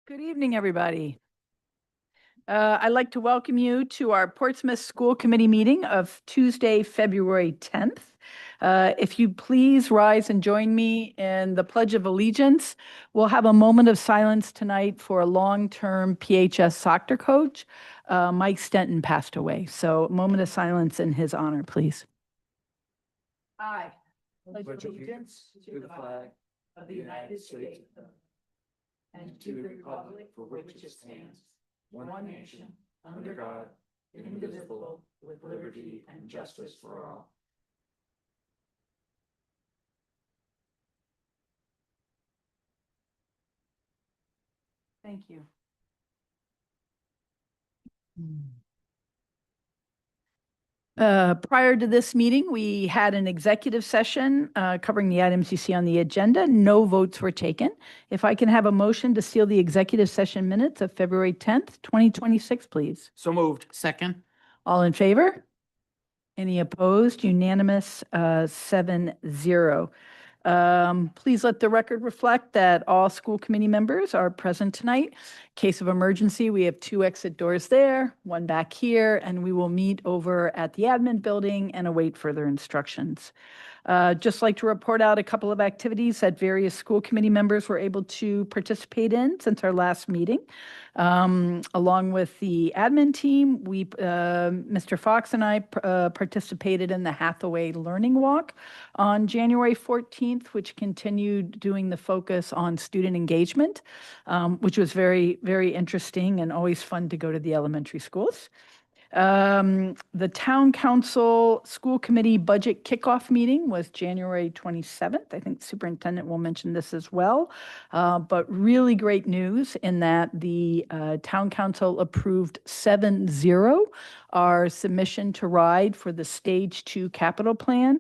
Good evening, everybody. I'd like to welcome you to our Portsmouth School Committee meeting of Tuesday, February 10th. If you please rise and join me in the Pledge of Allegiance. We'll have a moment of silence tonight for a long-term PHS soccer coach. Mike Stenton passed away, so a moment of silence in his honor, please. I pledge allegiance to the flag of the United States and to the republic for which it stands, one nation, under God, indivisible, with liberty and justice for all. Thank you. Prior to this meeting, we had an executive session covering the items you see on the agenda. No votes were taken. If I can have a motion to seal the executive session minutes of February 10th, 2026, please. So moved. Second. All in favor? Any opposed? Unanimous, 7-0. Please let the record reflect that all school committee members are present tonight. Case of emergency, we have 2 exit doors there, 1 back here, and we will meet over at the admin building and await further instructions. Just like to report out a couple of activities that various school committee members were able to participate in since our last meeting. Along with the admin team, Mr. Fox and I participated in the Hathaway Learning Walk on January 14th, which continued doing the focus on student engagement, which was very, very interesting and always fun to go to the elementary schools. The town council school committee budget kickoff meeting was January 27th. I think the superintendent will mention this as well. But really great news in that the town council approved 7-0 our submission to RIDE for the stage 2 capital plan.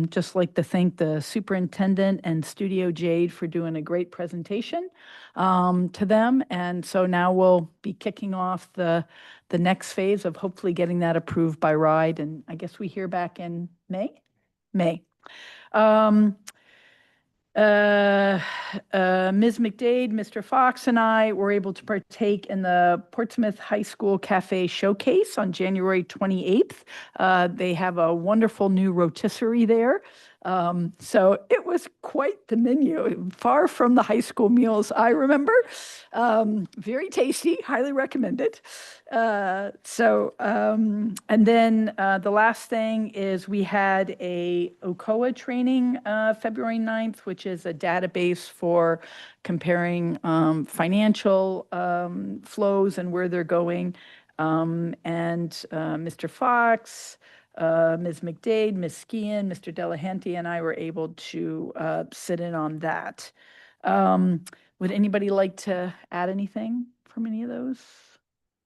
Just like to thank the superintendent and Studio Jade for doing a great presentation to them. And so now we'll be kicking off the next phase of hopefully getting that approved by RIDE. And I guess we hear back in May? May. Ms. McDade, Mr. Fox, and I were able to partake in the Portsmouth High School Cafe Showcase on January 28th. They have a wonderful new rotisserie there. So it was quite the menu, far from the high school meals I remember. Very tasty, highly recommended. And then the last thing is we had a OCOA training February 9th, which is a database for comparing financial flows and where they're going. Mr. Fox, Ms. McDade, Ms. Skian, Mr. Delahanty, and I were able to sit in on that. Would anybody like to add anything from any of those?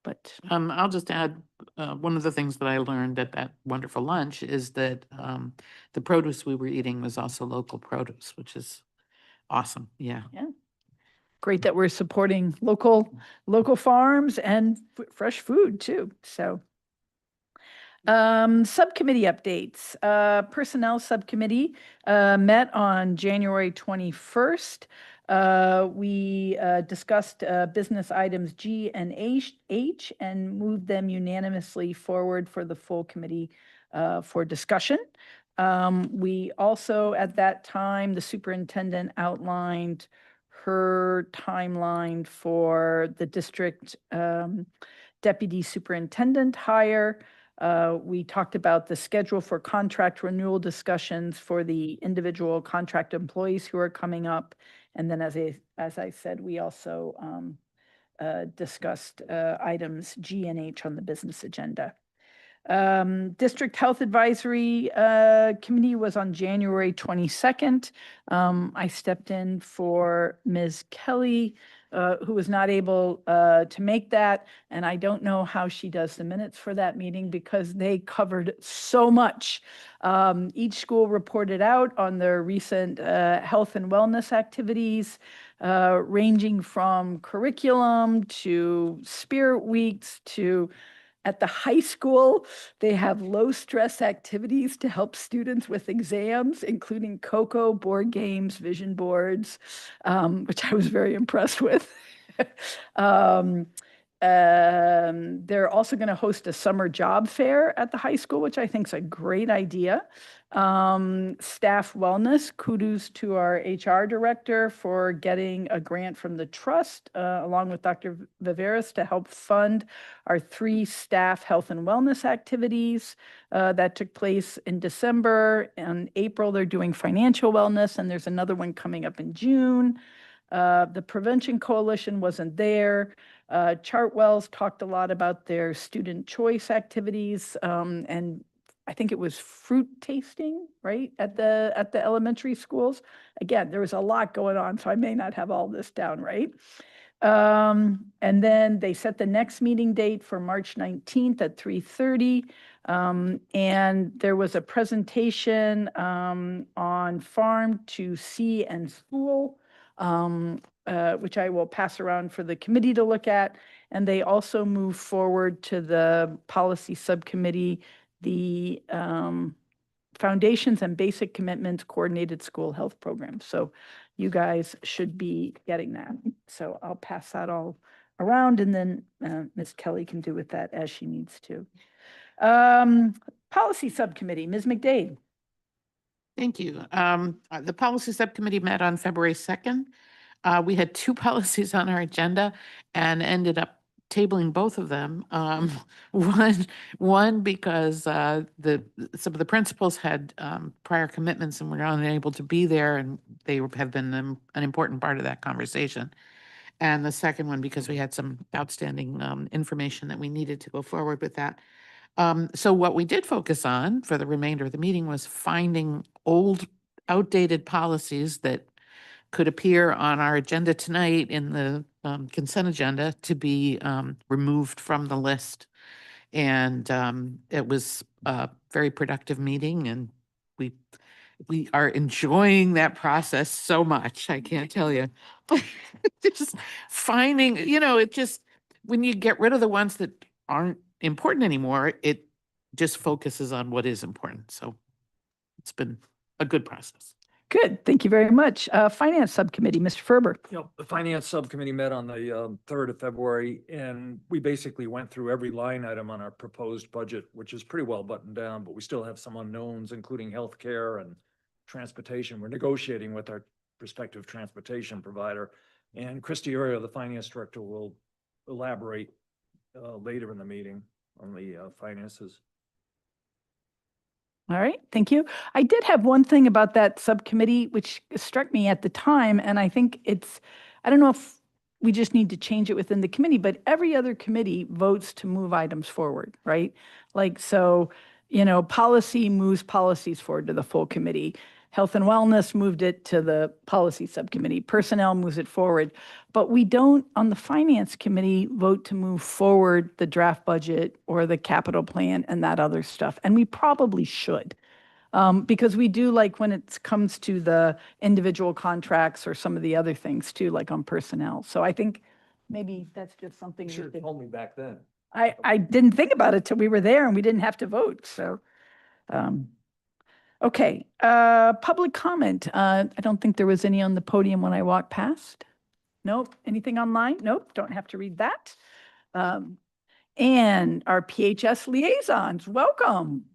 But I'll just add, one of the things that I learned at that wonderful lunch is that the produce we were eating was also local produce, which is awesome. Yeah. great that we're supporting local farms and fresh food too. So subcommittee updates. Personnel subcommittee met on January 21st. We discussed business items G and H and moved them unanimously forward for the full committee for discussion. We also, at that time, the superintendent outlined her timeline for the district deputy superintendent hire. We talked about the schedule for contract renewal discussions for the individual contract employees who are coming up. And then as I said, we also discussed items G and H on the business agenda. District Health Advisory Committee was on January 22nd. I stepped in for Ms. Kelly, who was not able to make that. And I don't know how she does the minutes for that meeting because they covered so much. Each school reported out on their recent health and wellness activities, ranging from curriculum to spirit weeks to at the high school, they have low stress activities to help students with exams, including COCO, board games, vision boards, which I was very impressed with. Um, they're also going to host a summer job fair at the high school, which I think is a great idea. Staff wellness, kudos to our HR director for getting a grant from the trust, along with Dr. Viveris to help fund our 3 staff health and wellness activities that took place in December. In April, they're doing financial wellness, and there's another one coming up in June. The Prevention Coalition wasn't there. Chartwell's talked a lot about their student choice activities, and I think it was fruit tasting, right, at the elementary schools. Again, there was a lot going on, so I may not have all this down right. And then they set the next meeting date for March 19th at 3:30. And there was a presentation on farm to sea and school, which I will pass around for the committee to look at. And they also move forward to the policy subcommittee, the Foundations and Basic Commitments Coordinated School Health Program. So you guys should be getting that. So I'll pass that all around, and then Ms. Kelly can do with that as she needs to. Policy Subcommittee, Ms. McDade. Thank you. The policy subcommittee met on February 2nd. We had 2 policies on our agenda and ended up tabling both of them. One because some of the principals had prior commitments and were unable to be there, and they have been an important part of that conversation. And the second one because we had some outstanding information that we needed to go forward with that. So what we did focus on for the remainder of the meeting was finding old, outdated policies that could appear on our agenda tonight in the consent agenda to be removed from the list. And it was a very productive meeting, and we are enjoying that process so much. I can't tell you. Just finding, it just, when you get rid of the ones that aren't important anymore, it just focuses on what is important. So it's been a good process. Good, thank you very much. Finance Subcommittee, Mr. Ferber. The Finance Subcommittee met on the 3rd of February, and we basically went through every line item on our proposed budget, which is pretty well buttoned down, but we still have some unknowns, including healthcare and transportation. We're negotiating with our prospective transportation provider, and Christy Arroyo, the Finance Director, will elaborate later in the meeting on the finances. All right, thank you. I did have one thing about that subcommittee, which struck me at the time, and I think I don't know if we just need to change it within the committee, but every other committee votes to move items forward, right? Like, so, policy moves policies forward to the full committee. Health and Wellness moved it to the policy subcommittee. Personnel moves it forward. But we don't, on the Finance Committee, vote to move forward the draft budget or the capital plan and that other stuff. And we probably should. Because we do, like when it comes to the individual contracts or some of the other things too, like on personnel. So I think maybe that's just something. You should have told me back then. I didn't think about it till we were there and we didn't have to vote. So, okay, public comment. I don't think there was any on the podium when I walked past. Nope. Anything online? Nope. Don't have to read that. And our PHS liaisons, welcome.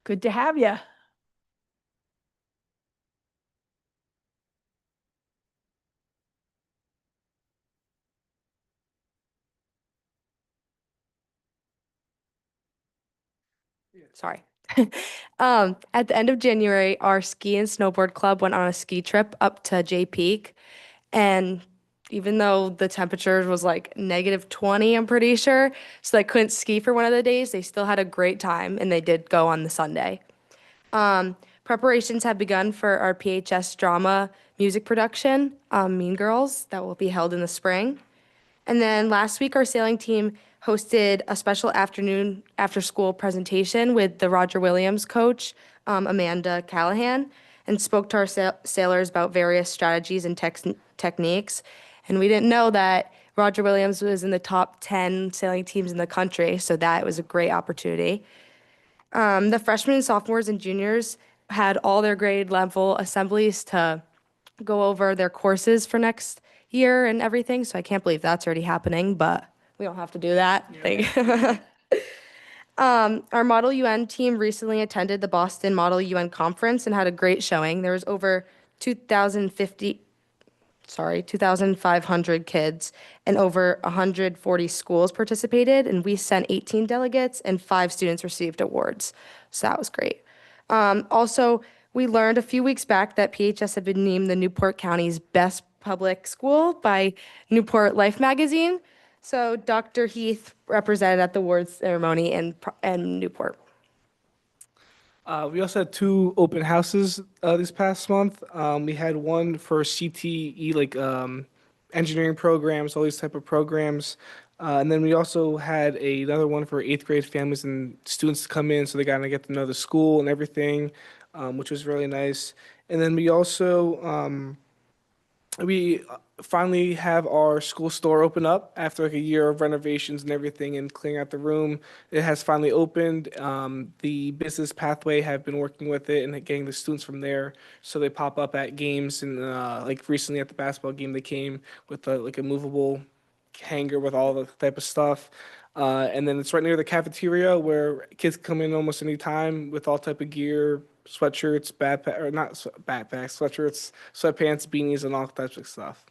Good to have you. Sorry. At the end of January, our ski and snowboard club went on a ski trip up to Jay Peak. And even though the temperature was like -20, I'm pretty sure, so they couldn't ski for one of the days, they still had a great time, and they did go on the Sunday. Preparations have begun for our PHS drama music production, Mean Girls, that will be held in the spring. And then last week, our sailing team hosted a special afternoon after-school presentation with the Roger Williams coach, Amanda Callahan, and spoke to our sailors about various strategies and techniques. And we didn't know that Roger Williams was in the top 10 sailing teams in the country, so that was a great opportunity. The freshmen, sophomores, and juniors had all their grade level assemblies to go over their courses for next year and everything. So I can't believe that's already happening, but we don't have to do that. Our Model UN team recently attended the Boston Model UN conference and had a great showing. There was over 2,500 kids and over 140 schools participated, and we sent 18 delegates and 5 students received awards. So that was great. Also, we learned a few weeks back that PHS had been named the Newport County's best public school by Newport Life magazine. So Dr. Heath represented at the awards ceremony in Newport. We also had 2 open houses this past month. We had one for CTE, like engineering programs, all these type of programs. And then we also had another one for 8th grade families and students to come in so they got to get to know the school and everything, which was really nice. And then we also we finally have our school store open up after like a year of renovations and everything and clearing out the room. It has finally opened. The business pathway have been working with it and getting the students from there, so they pop up at games. And like recently at the basketball game, they came with like a movable hanger with all the type of stuff. And then it's right near the cafeteria where kids come in almost any time with all type of gear, sweatshirts, backpack, or not backpacks, sweatshirts, sweatpants, beanies, and all types of stuff.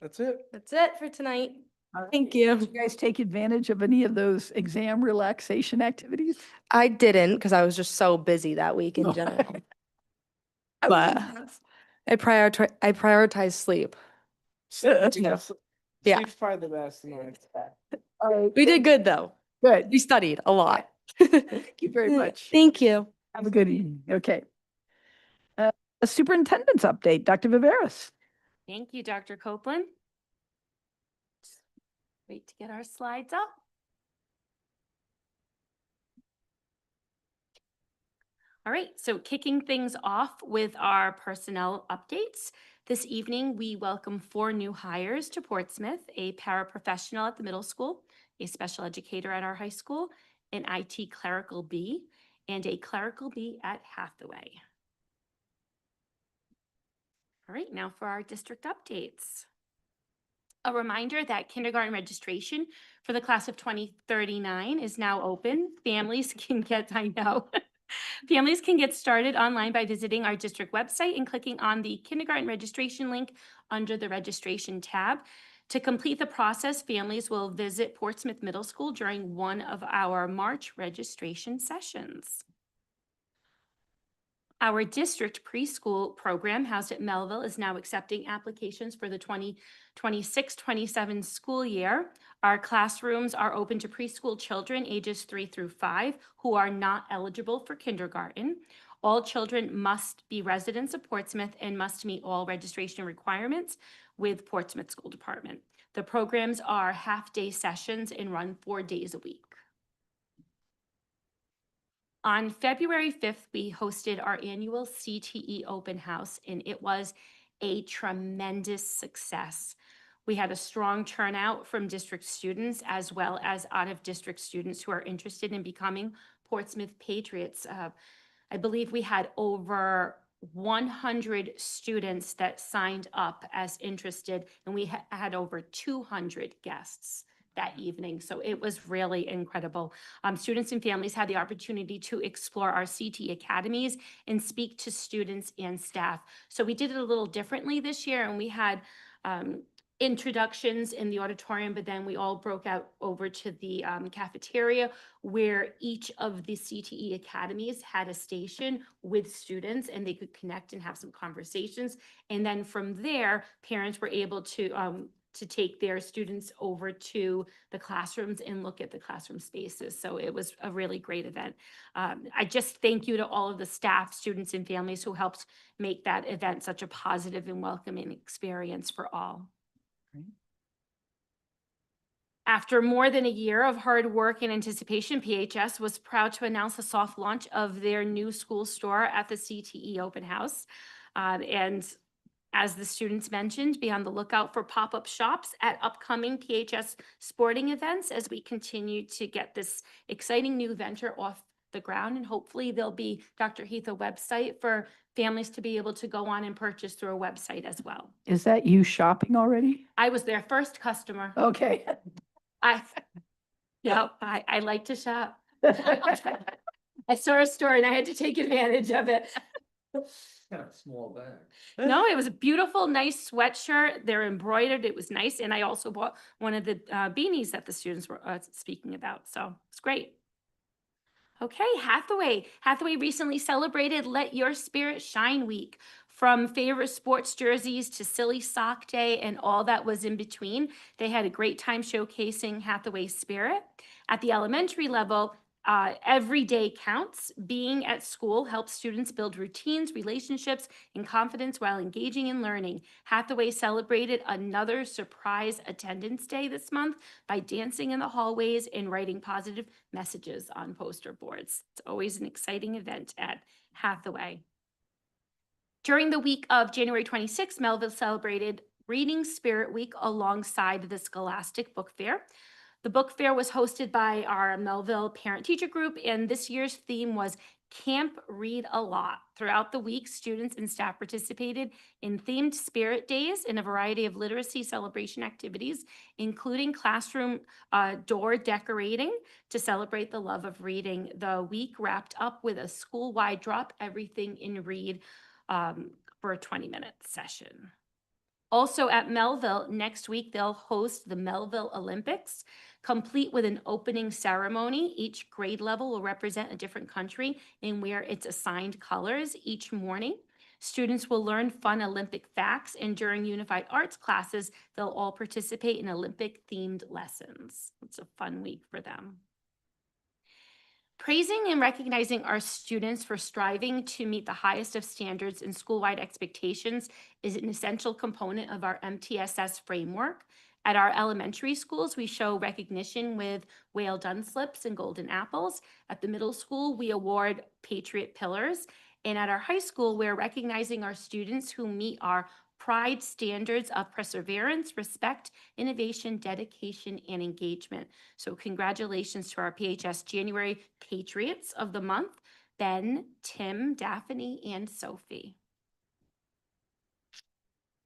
That's it. That's it for tonight. All right. Thank you. Did you guys take advantage of any of those exam relaxation activities? I didn't because I was just so busy that week in general. But I prioritize sleep. Yeah. Yeah. Sleep's probably the best. All right. We did good though. Good. We studied a lot. Thank you very much. Thank you. Have a good evening. Okay. A superintendent's update, Dr. Viveras. Thank you, Dr. Copeland. Just wait to get our slides up. All right, so kicking things off with our personnel updates. This evening, we welcome 4 new hires to Portsmouth, a paraprofessional at the middle school, a special educator at our high school, an IT clerical B, and a clerical B at Hathaway. All right, now for our district updates. A reminder that kindergarten registration for the class of 2039 is now open. Families can get, I know, families can get started online by visiting our district website and clicking on the kindergarten registration link under the registration tab. To complete the process, families will visit Portsmouth Middle School during one of our March registration sessions. Our district preschool program housed at Melville is now accepting applications for the 2026-27 school year. Our classrooms are open to preschool children ages 3 through 5 who are not eligible for kindergarten. All children must be residents of Portsmouth and must meet all registration requirements with Portsmouth School Department. The programs are half-day sessions and run 4 days a week. On February 5th, we hosted our annual CTE open house, and it was a tremendous success. We had a strong turnout from district students as well as out-of-district students who are interested in becoming Portsmouth Patriots. I believe we had over 100 students that signed up as interested, and we had over 200 guests that evening. So it was really incredible. Students and families had the opportunity to explore our CTE academies and speak to students and staff. So we did it a little differently this year, and we had introductions in the auditorium, but then we all broke out over to the cafeteria where each of the CTE academies had a station with students and they could connect and have some conversations. And then from there, parents were able to take their students over to the classrooms and look at the classroom spaces. So it was a really great event. I just thank you to all of the staff, students, and families who helped make that event such a positive and welcoming experience for all. After more than a year of hard work and anticipation, PHS was proud to announce the soft launch of their new school store at the CTE open house. And as the students mentioned, be on the lookout for pop-up shops at upcoming PHS sporting events as we continue to get this exciting new venture off the ground. And hopefully there'll be, Dr. Heath, a website for families to be able to go on and purchase through a website as well. Is that you shopping already? I was their first customer. Okay. I like to shop. I saw a store and I had to take advantage of it. Kind of small bag. No, it was a beautiful, nice sweatshirt. They're embroidered. It was nice. And I also bought one of the beanies that the students were speaking about. So it's great. Okay, Hathaway. Hathaway recently celebrated Let Your Spirit Shine Week. From favorite sports jerseys to silly sock day and all that was in between. They had a great time showcasing Hathaway's spirit. At the elementary level, every day counts. Being at school helps students build routines, relationships, and confidence while engaging in learning. Hathaway celebrated another surprise attendance day this month by dancing in the hallways and writing positive messages on poster boards. It's always an exciting event at Hathaway. During the week of January 26th, Melville celebrated Reading Spirit Week alongside the Scholastic Book Fair. The book fair was hosted by our Melville parent-teacher group, and this year's theme was Camp Read a Lot. Throughout the week, students and staff participated in themed spirit days and a variety of literacy celebration activities, including classroom door decorating to celebrate the love of reading. The week wrapped up with a school-wide Drop Everything in Read for a 20-minute session. Also at Melville, next week, they'll host the Melville Olympics, complete with an opening ceremony. Each grade level will represent a different country and wear its assigned colors each morning. Students will learn fun Olympic facts, and during Unified Arts classes, they'll all participate in Olympic-themed lessons. It's a fun week for them. Praising and recognizing our students for striving to meet the highest of standards and school-wide expectations is an essential component of our MTSS framework. At our elementary schools, we show recognition with Whale Dunslips and Golden Apples. At the middle school, we award Patriot Pillars. And at our high school, we're recognizing our students who meet our Pride standards of perseverance, respect, innovation, dedication, and engagement. So congratulations to our PHS January Patriots of the month, Ben, Tim, Daphne, and Sophie.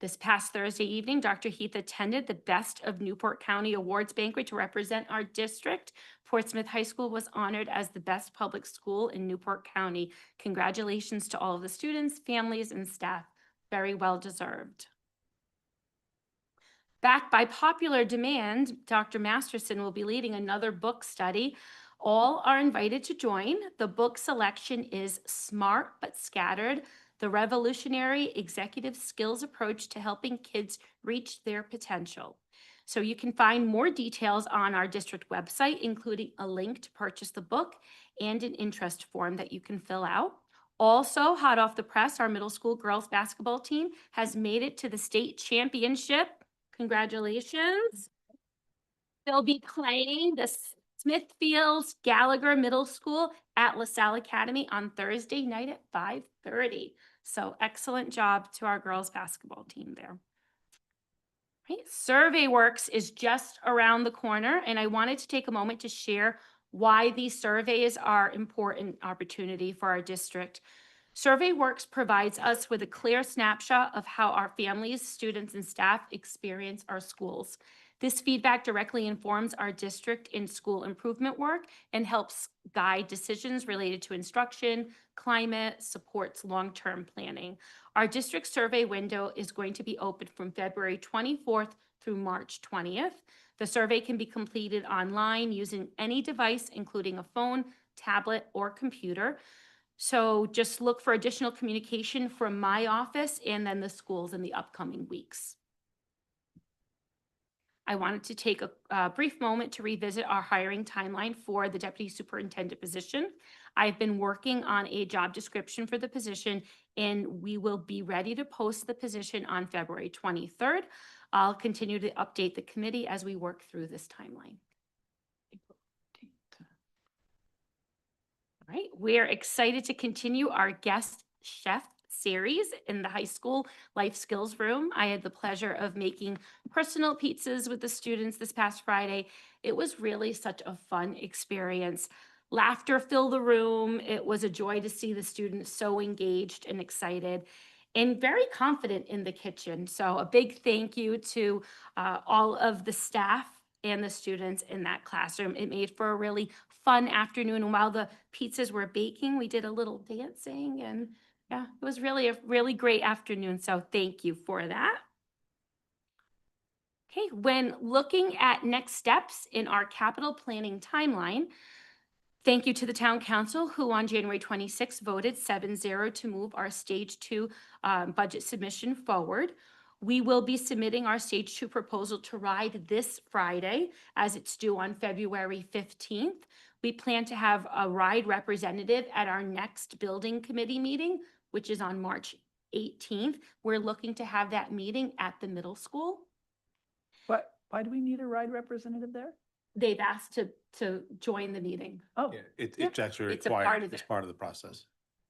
This past Thursday evening, Dr. Heath attended the Best of Newport County Awards banquet to represent our district. Portsmouth High School was honored as the best public school in Newport County. Congratulations to all of the students, families, and staff. Very well deserved. Backed by popular demand, Dr. Masterson will be leading another book study. All are invited to join. The book selection is Smart But Scattered: The Revolutionary Executive Skills Approach to Helping Kids Reach Their Potential. So you can find more details on our district website, including a link to purchase the book and an interest form that you can fill out. Also, hot off the press, our middle school girls basketball team has made it to the state championship. Congratulations. They'll be playing the Smithfields Gallagher Middle School at LaSalle Academy on Thursday night at 5:30. So excellent job to our girls basketball team there. Right. SurveyWorks is just around the corner, and I wanted to take a moment to share why these surveys are an important opportunity for our district. SurveyWorks provides us with a clear snapshot of how our families, students, and staff experience our schools. This feedback directly informs our district in school improvement work and helps guide decisions related to instruction, climate, supports long-term planning. Our district survey window is going to be open from February 24th through March 20th. The survey can be completed online using any device, including a phone, tablet, or computer. So just look for additional communication from my office and then the schools in the upcoming weeks. I wanted to take a brief moment to revisit our hiring timeline for the deputy superintendent position. I've been working on a job description for the position, and we will be ready to post the position on February 23rd. I'll continue to update the committee as we work through this timeline. All right, we're excited to continue our guest chef series in the high school life skills room. I had the pleasure of making personal pizzas with the students this past Friday. It was really such a fun experience. Laughter filled the room. It was a joy to see the students so engaged and excited and very confident in the kitchen. So a big thank you to all of the staff and the students in that classroom. It made for a really fun afternoon. And while the pizzas were baking, we did a little dancing, and yeah, it was really a really great afternoon. So thank you for that. Okay, when looking at next steps in our capital planning timeline, thank you to the town council who on January 26th voted 7-0 to move our stage 2 budget submission forward. We will be submitting our stage 2 proposal to RIDE this Friday as it's due on February 15th. We plan to have a RIDE representative at our next building committee meeting, which is on March 18th. We're looking to have that meeting at the middle school. Why do we need a RIDE representative there? They've asked to join the meeting. Oh, Yeah, Yeah, it's actually it's a part required. of It's it. part of the process.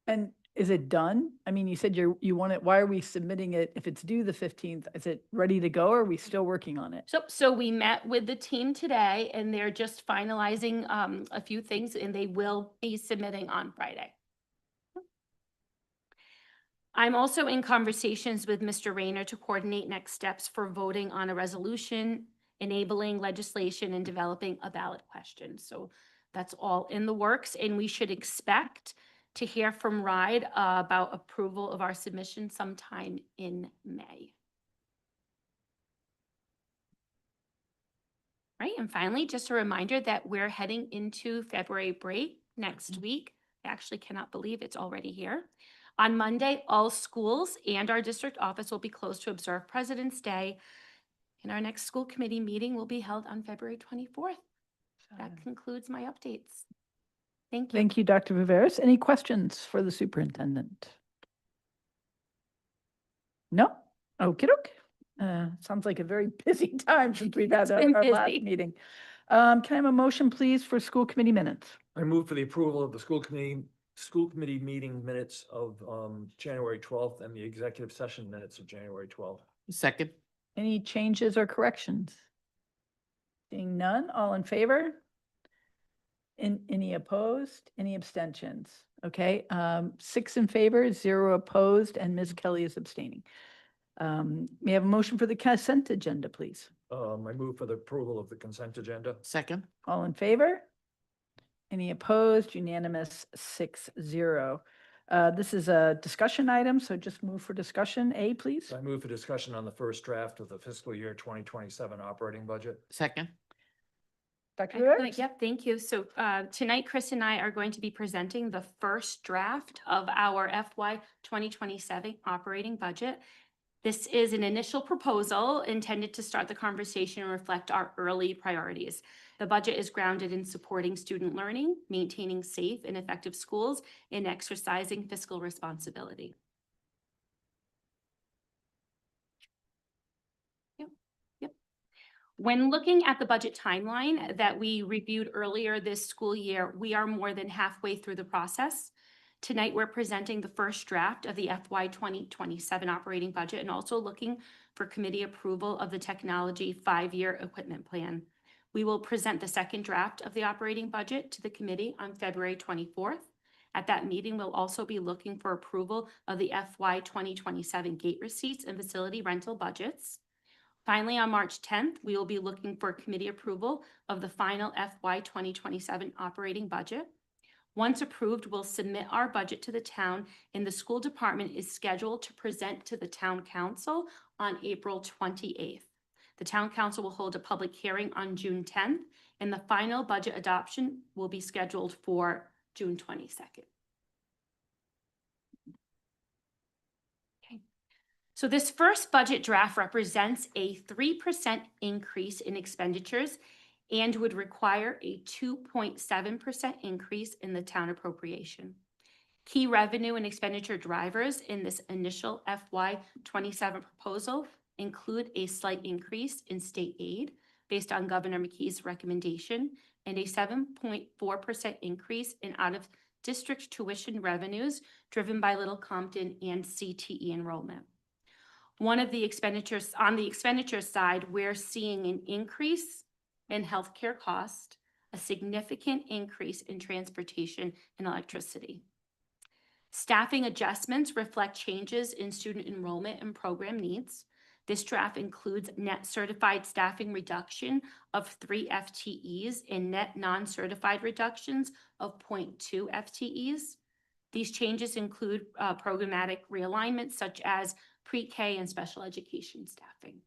and is it done? I mean, you said you want it, why are we submitting it if it's due the 15th? Is it ready to go or are we still working on it? So we met with the team today and they're just finalizing a few things and they will be submitting on Friday. I'm also in conversations with Mr. Rayner to coordinate next steps for voting on a resolution, enabling legislation and developing a ballot question. So that's all in the works and we should expect to hear from RIDE about approval of our submission sometime in May. Right, and finally, just a reminder that we're heading into February break next week. I actually cannot believe it's already here. On Monday, all schools and our district office will be closed to observe President's Day. And our next school committee meeting will be held on February 24th. That concludes my updates. Thank you. Thank you, Dr. Viveras. Any questions for the superintendent? No? Okey-doke. Sounds like a very busy time since we've had been our last busy. meeting. Can I have a motion, please, for school committee minutes? I move for the approval of the school committee meeting minutes of January 12th and the executive session minutes of January 12th. Second, Any changes or corrections? Seeing none, all in favor? Any opposed? Any abstentions? Okay, 6 in favor, 0 opposed, and Ms. Kelly is abstaining. May I have a motion for the consent agenda, please? I move for the approval of the consent agenda. second, All in favor? Any opposed? Unanimous, 6-0. This is a discussion item, so just move for discussion. A, please. So I move for discussion on the first draft of the fiscal year 2027 operating budget. second, Dr. Excellent. Rivers? Yep, thank you. So tonight, Chris and I are going to be presenting the first draft of our FY 2027 operating budget. This is an initial proposal intended to start the conversation and reflect our early priorities. The budget is grounded in supporting student learning, maintaining safe and effective schools, and exercising fiscal responsibility. When looking at the budget timeline that we reviewed earlier this school year, we are more than halfway through the process. Tonight, we're presenting the first draft of the FY 2027 operating budget and also looking for committee approval of the technology 5-year equipment plan. We will present the second draft of the operating budget to the committee on February 24th. At that meeting, we'll also be looking for approval of the FY 2027 gate receipts and facility rental budgets. Finally, on March 10th, we will be looking for committee approval of the final FY 2027 operating budget. Once approved, we'll submit our budget to the town and the school department is scheduled to present to the town council on April 28th. The town council will hold a public hearing on June 10th and the final budget adoption will be scheduled for June 22nd. So this first budget draft represents a 3% increase in expenditures and would require a 2.7% increase in the town appropriation. Key revenue and expenditure drivers in this initial FY 27 proposal include a slight increase in state aid based on Governor McKee's recommendation and a 7.4% increase in out-of-district tuition revenues driven by Little Compton and CTE enrollment. On the expenditure side, we're seeing an increase in healthcare cost, a significant increase in transportation and electricity. Staffing adjustments reflect changes in student enrollment and program needs. This draft includes net certified staffing reduction of 3 FTEs and net non-certified reductions of 0.2 FTEs. These changes include programmatic realignments such as pre-K and special education staffing.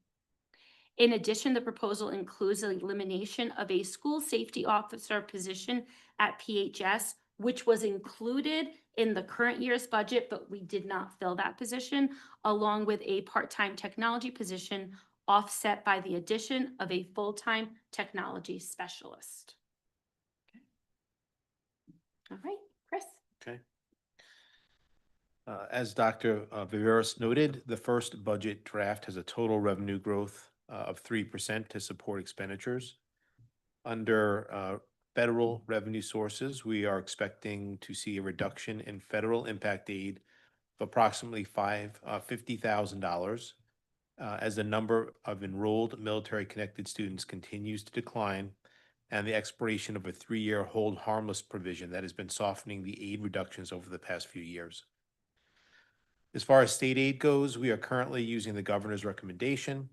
In addition, the proposal includes the elimination of a school safety officer position at PHS, which was included in the current year's budget, but we did not fill that position, along with a part-time technology position offset by the addition of a full-time technology specialist. All right, Chris. Okay. As Dr. Viveros noted, the first budget draft has a total revenue growth of 3% to support expenditures. Under federal revenue sources, we are expecting to see a reduction in federal impact aid of approximately $50,000 as the number of enrolled military-connected students continues to decline and the expiration of a 3-year hold harmless provision that has been softening the aid reductions over the past few years. As far as state aid goes, we are currently using the governor's recommendation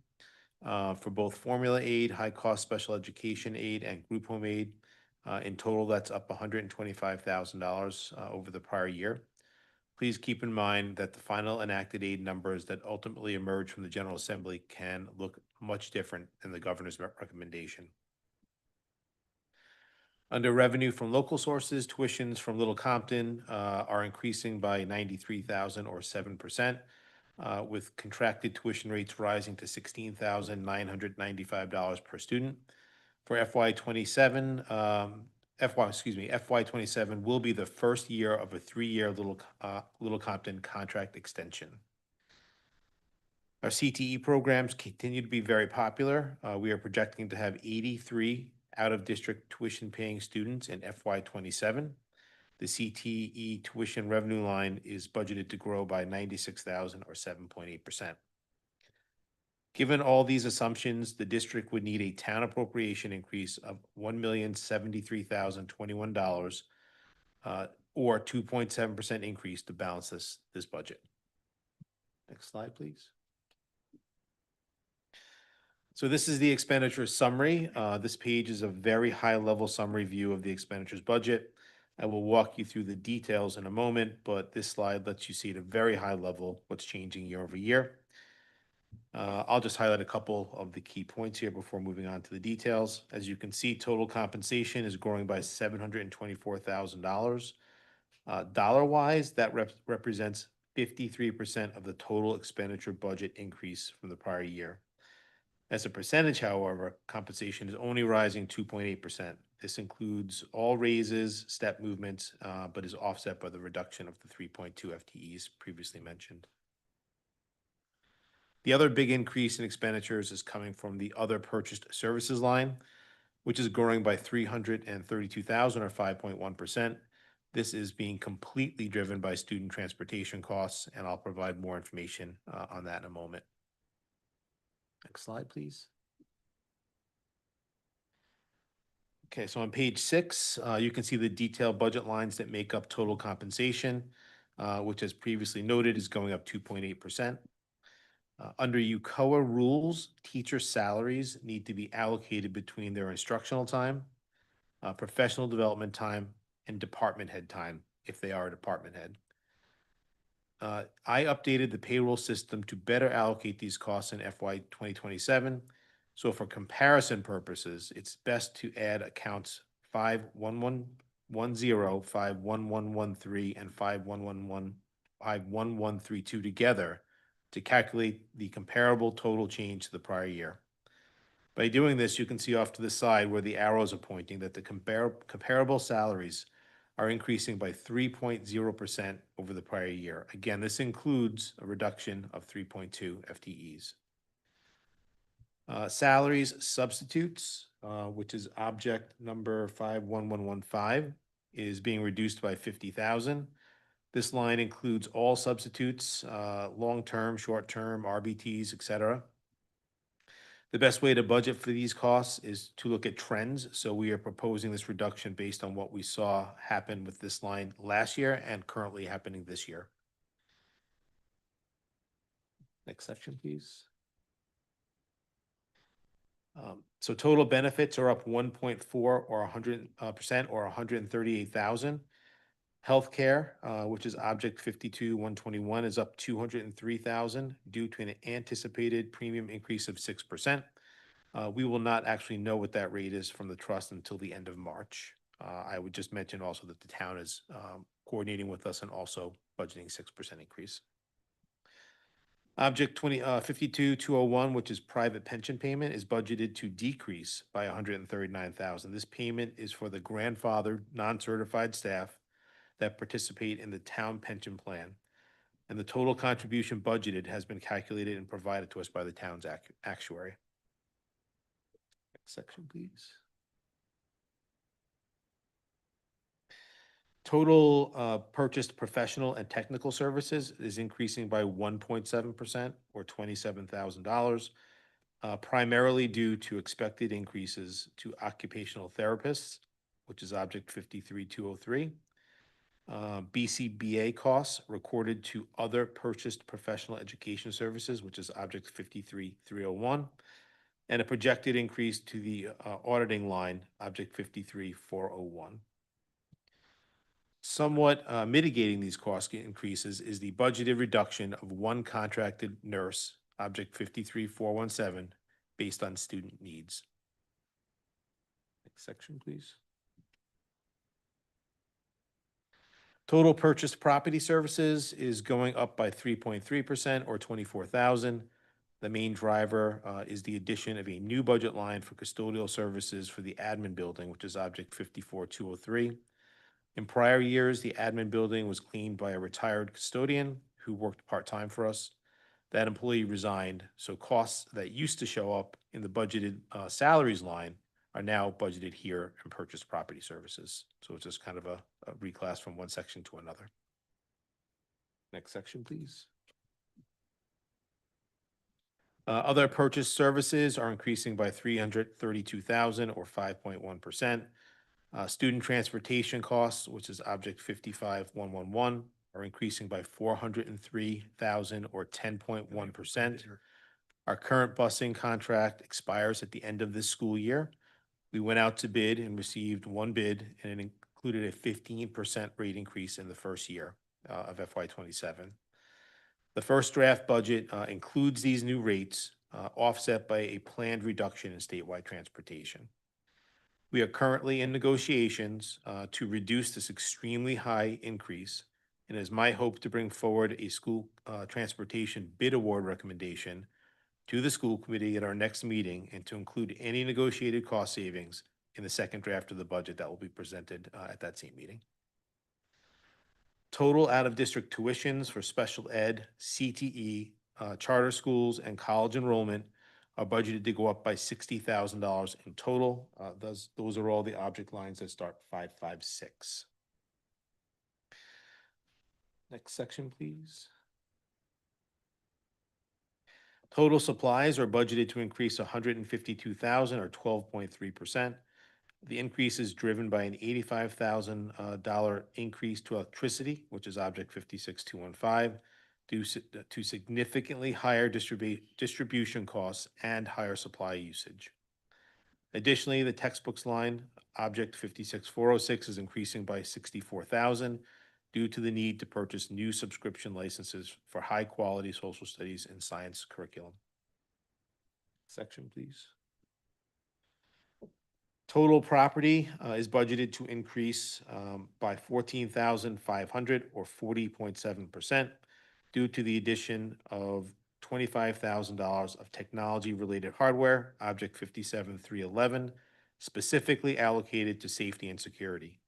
for both formula aid, high-cost special education aid, and group home aid. In total, that's up $125,000 over the prior year. Please keep in mind that the final enacted aid numbers that ultimately emerge from the General Assembly can look much different than the governor's recommendation. Under revenue from local sources, tuitions from Little Compton are increasing by $93,000 or 7%, with contracted tuition rates rising to $16,995 per student. For FY27, FY27 will be the first year of a 3-year Little Compton contract extension. Our CTE programs continue to be very popular. We are projecting to have 83 out-of-district tuition-paying students in FY27. The CTE tuition revenue line is budgeted to grow by $96,000 or 7.8%. Given all these assumptions, the district would need a town appropriation increase of $1,073,021 or 2.7% increase to balance this budget. Next slide, please. So this is the expenditure summary. This page is a very high-level summary view of the expenditures budget. I will walk you through the details in a moment, but this slide lets you see at a very high level what's changing year over year. I'll just highlight a couple of the key points here before moving on to the details. As you can see, total compensation is growing by $724,000. Dollar-wise, that represents 53% of the total expenditure budget increase from the prior year. As a percentage, however, compensation is only rising 2.8%. This includes all raises, step movements, but is offset by the reduction of the 3.2 FTEs previously mentioned. The other big increase in expenditures is coming from the other purchased services line, which is growing by $332,000 or 5.1%. This is being completely driven by student transportation costs, and I'll provide more information on that in a moment. Next slide, please. Okay, so on page 6, you can see the detailed budget lines that make up total compensation, which as previously noted is going up 2.8%. Under UCOA rules, teacher salaries need to be allocated between their instructional time, professional development time, and department head time, if they are a department head. I updated the payroll system to better allocate these costs in FY 2027. So for comparison purposes, it's best to add accounts 511110, 51113, and 51132 together to calculate the comparable total change to the prior year. By doing this, you can see off to the side where the arrows are pointing that the comparable salaries are increasing by 3.0% over the prior year. Again, this includes a reduction of 3.2 FTEs. Salaries substitutes, which is object number 51115, is being reduced by $50,000. This line includes all substitutes, long-term, short-term, RBTs, etc. The best way to budget for these costs is to look at trends. So we are proposing this reduction based on what we saw happen with this line last year and currently happening this year. Next section, please. So total benefits are up 1.4 or 100% or 138,000. Healthcare, which is object 52-121, is up 203,000 due to an anticipated premium increase of 6%. We will not actually know what that rate is from the trust until the end of March. I would just mention also that the town is coordinating with us and also budgeting 6% increase. Object 52-201, which is private pension payment, is budgeted to decrease by 139,000. This payment is for the grandfathered, non-certified staff that participate in the town pension plan. And the total contribution budgeted has been calculated and provided to us by the town's actuary. Next section, please. Total purchased professional and technical services is increasing by 1.7% or $27,000, primarily due to expected increases to occupational therapists, which is object 53-203. BCBA costs recorded to other purchased professional education services, which is object 53-301, and a projected increase to the auditing line, object 53-401. Somewhat mitigating these cost increases is the budgeted reduction of one contracted nurse, object 53-417, based on student needs. Next section, please. Total purchased property services is going up by 3.3% or 24,000. The main driver is the addition of a new budget line for custodial services for the admin building, which is object 54-203. In prior years, the admin building was cleaned by a retired custodian who worked part-time for us. That employee resigned, so costs that used to show up in the budgeted salaries line are now budgeted here in purchased property services. So it's just kind of a reclass from one section to another. Next section, please. Other purchase services are increasing by 332,000 or 5.1%. Student transportation costs, which is object 55-111, are increasing by 403,000 or 10.1%. Our current busing contract expires at the end of this school year. We went out to bid and received one bid, and it included a 15% rate increase in the first year of FY27. The first draft budget includes these new rates, offset by a planned reduction in statewide transportation. We are currently in negotiations to reduce this extremely high increase, and it is my hope to bring forward a school transportation bid award recommendation to the school committee at our next meeting and to include any negotiated cost savings in the second draft of the budget that will be presented at that same meeting. Total out-of-district tuitions for special ed, CTE, charter schools, and college enrollment are budgeted to go up by $60,000 in total. Those are all the object lines that start 556. Next section, please. Total supplies are budgeted to increase 152,000 or 12.3%. The increase is driven by an $85,000 increase to electricity, which is object 56215, due to significantly higher distribution costs and higher supply usage. Additionally, the textbooks line, object 56406, is increasing by 64,000 due to the need to purchase new subscription licenses for high-quality social studies and science curriculum. Section, please. Total property is budgeted to increase by 14,500 or 40.7% due to the addition of $25,000 of technology-related hardware, object 57311, specifically allocated to safety and security.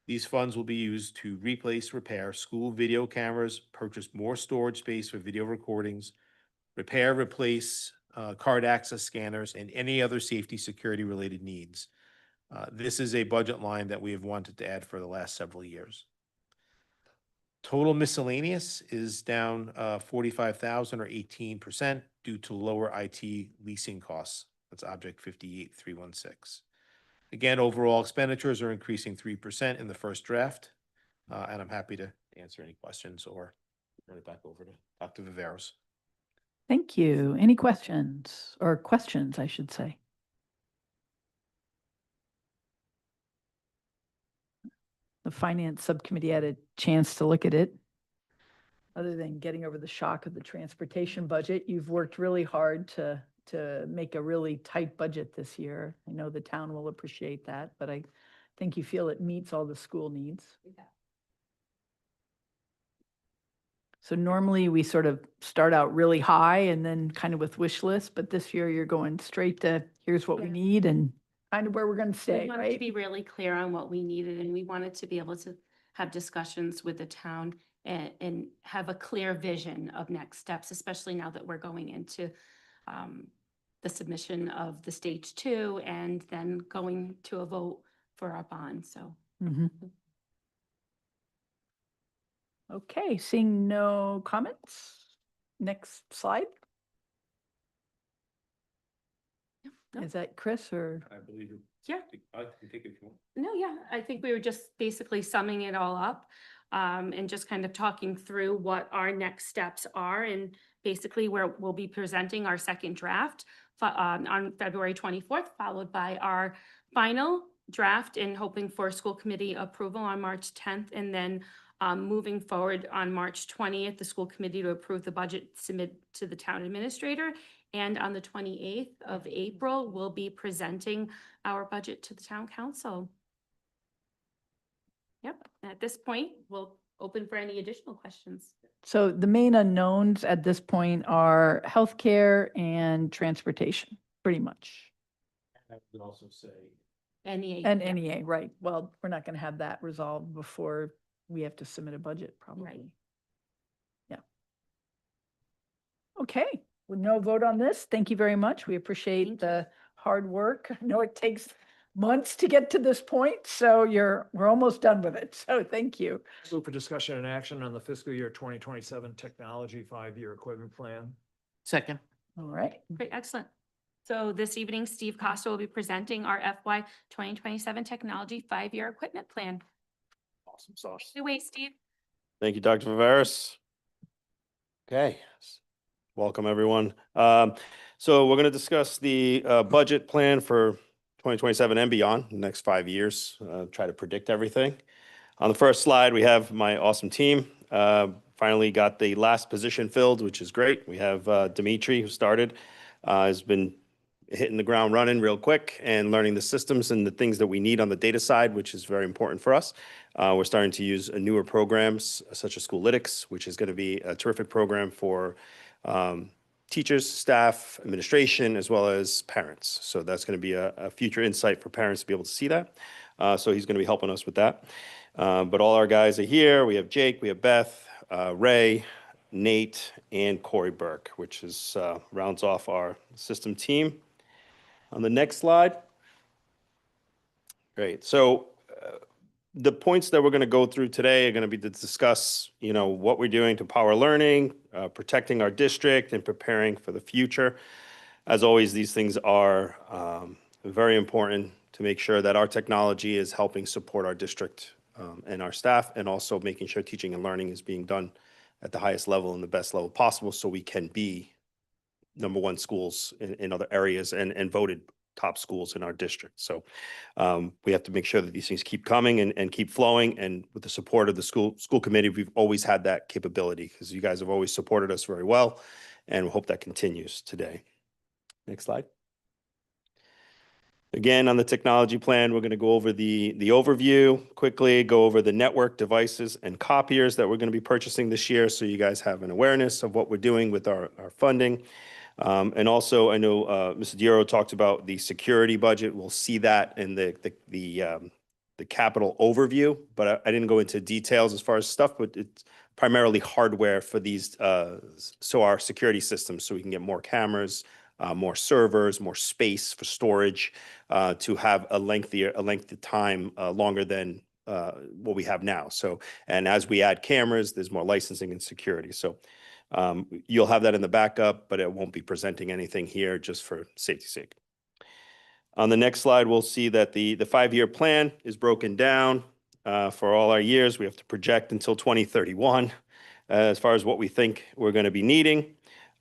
These funds will be used to replace, repair school video cameras, purchase more storage space for video recordings, repair, replace card access scanners, and any other safety security related needs. This is a budget line that we have wanted to add for the last several years. Total miscellaneous is down 45,000 or 18% due to lower IT leasing costs. That's object 58316. Again, overall expenditures are increasing 3% in the first draft. And I'm happy to answer any questions or turn it back over to Dr. Viveros. Thank you. Any questions or questions, I should say? The Finance Subcommittee had a chance to look at it. Other than getting over the shock of the transportation budget, you've worked really hard to make a really tight budget this year. I know the town will appreciate that, but I think you feel it meets all the school needs. So normally we sort of start out really high and then kind of with wish lists, but this year you're going straight to here's what we Yeah. need and kind of where we're going to We stay, wanted to right? be really clear on what we needed, and we wanted to be able to have discussions with the town and have a clear vision of next steps, especially now that we're going into the submission of the stage 2 and then going to a vote for our bond, so. Mhm. Okay, seeing no comments. Next slide. No. Is that Chris or? I believe you. Yeah. I can take it if you want. No, yeah, I think we were just basically summing it all up and just kind of talking through what our next steps are. And basically where we'll be presenting our second draft on February 24th, followed by our final draft and hoping for school committee approval on March 10th. And then moving forward on March 20th, the school committee to approve the budget submit to the town administrator. And on the 28th of April, we'll be presenting our budget to the town council. Yep, at this point, we'll open for any additional questions. So the main unknowns at this point are healthcare and transportation, pretty much. I would also say. NEA. And yeah. NEA, right. Well, we're not going to have that resolved before we have to submit a budget, probably. Yeah. Okay, with no vote on this, thank you very much. We appreciate Thank you. the hard work. I know it takes months to get to this point, so we're almost done with it. So thank you. Move for discussion and action on the fiscal year 2027 technology 5-year equipment plan. Second. All right. Great, excellent. So this evening, Steve Costa will be presenting our FY 2027 Technology 5-year equipment plan. Awesome sauce. Take it away, Steve. Thank you, Dr. Viveros. Okay, welcome everyone. So we're going to discuss the budget plan for 2027 and beyond, the next 5 years, try to predict everything. On the first slide, we have my awesome team. Finally got the last position filled, which is great. We have Dimitri, who started, has been hitting the ground running real quick and learning the systems and the things that we need on the data side, which is very important for us. We're starting to use newer programs such as Schoolitics, which is going to be a terrific program for teachers, staff, administration, as well as parents. So that's going to be a future insight for parents to be able to see that. So he's going to be helping us with that. But all our guys are here. We have Jake, we have Beth, Ray, Nate, and Corey Burke, which is rounds off our system team. On the next slide. Great. So the points that we're going to go through today are going to be to discuss, what we're doing to power learning, protecting our district, and preparing for the future. As always, these things are very important to make sure that our technology is helping support our district and our staff, and also making sure teaching and learning is being done at the highest level and the best level possible, so we can be #1 schools in other areas and voted top schools in our district. So we have to make sure that these things keep coming and keep flowing. And with the support of the school committee, we've always had that capability because you guys have always supported us very well, and we hope that continues today. Next slide. Again, on the technology plan, we're going to go over the overview quickly, go over the network devices and copiers that we're going to be purchasing this year, so you guys have an awareness of what we're doing with our funding. And also, I know Mr. Diero talked about the security budget. We'll see that in the capital overview, but I didn't go into details as far as stuff, but it's primarily hardware for these, so our security systems, so we can get more cameras, more servers, more space for storage, to have a length of time longer than what we have now. So, and as we add cameras, there's more licensing and security. So you'll have that in the backup, but it won't be presenting anything here just for safety's sake. On the next slide, we'll see that the 5-year plan is broken down for all our years. We have to project until 2031 as far as what we think we're going to be needing.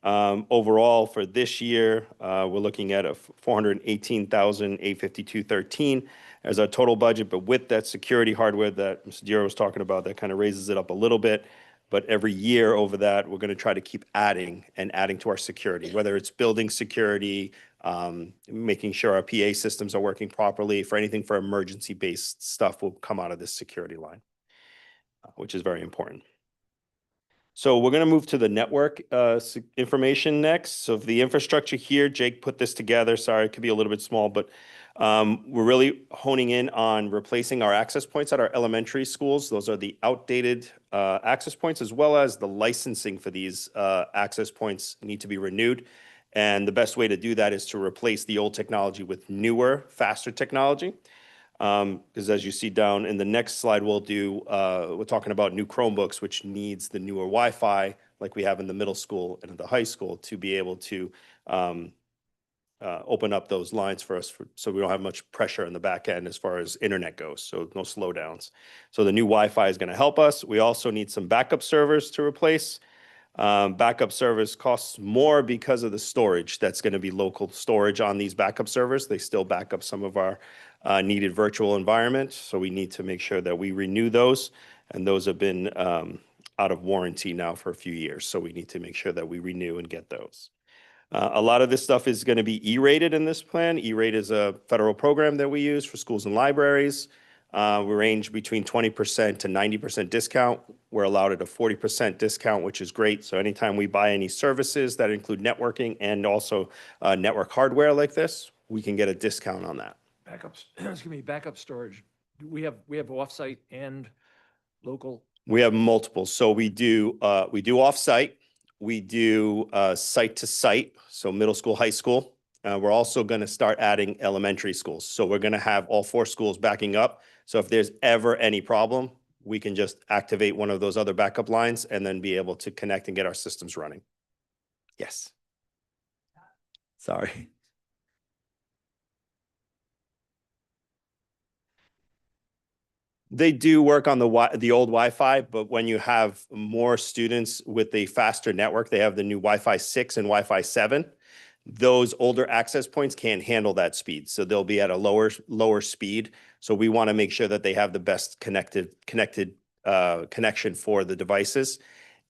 Overall, for this year, we're looking at a $418,852.13 as our total budget, but with that security hardware that Mr. Duro was talking about, that kind of raises it up a little bit. But every year over that, we're going to try to keep adding to our security, whether it's building security, making sure our PA systems are working properly. For anything for emergency-based stuff will come out of this security line, which is very important. So we're going to move to the network information next. So the infrastructure here, Jake put this together. Sorry, it could be a little bit small, but we're really honing in on replacing our access points at our elementary schools. Those are the outdated access points, as well as the licensing for these access points need to be renewed. And the best way to do that is to replace the old technology with newer, faster technology. Because as you see down in the next slide, we're talking about new Chromebooks, which needs the newer Wi-Fi like we have in the middle school and in the high school to be able to open up those lines for us so we don't have much pressure in the back end as far as internet goes, so no slowdowns. So the new Wi-Fi is going to help us. We also need some backup servers to replace. Backup servers costs more because of the storage. That's going to be local storage on these backup servers. They still back up some of our needed virtual environment. So we need to make sure that we renew those. And those have been out of warranty now for a few years. So we need to make sure that we renew and get those. A lot of this stuff is going to be E-rated in this plan. E-rate is a federal program that we use for schools and libraries. We range between 20% to 90% discount. We're allowed at a 40% discount, which is great. So anytime we buy any services that include networking and also network hardware like this, we can get a discount on that. Backups, excuse me, backup storage. We have offsite and local. We have multiple. So we do offsite. We do site to site. So middle school, high school. We're also going to start adding elementary schools. So we're going to have all 4 schools backing up. So if there's ever any problem, we can just activate one of those other backup lines and then be able to connect and get our systems running. Yes. Sorry. They do work on the old Wi-Fi, but when you have more students with a faster network, they have the new Wi-Fi 6 and Wi-Fi 7. Those older access points can't handle that speed. So they'll be at a lower speed. So we want to make sure that they have the best connected connection for the devices.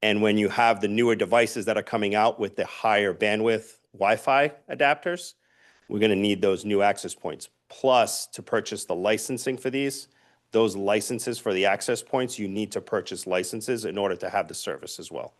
And when you have the newer devices that are coming out with the higher bandwidth Wi-Fi adapters, we're going to need those new access points. Plus, to purchase the licensing for those licenses for the access points, you need to purchase licenses in order to have the service as well.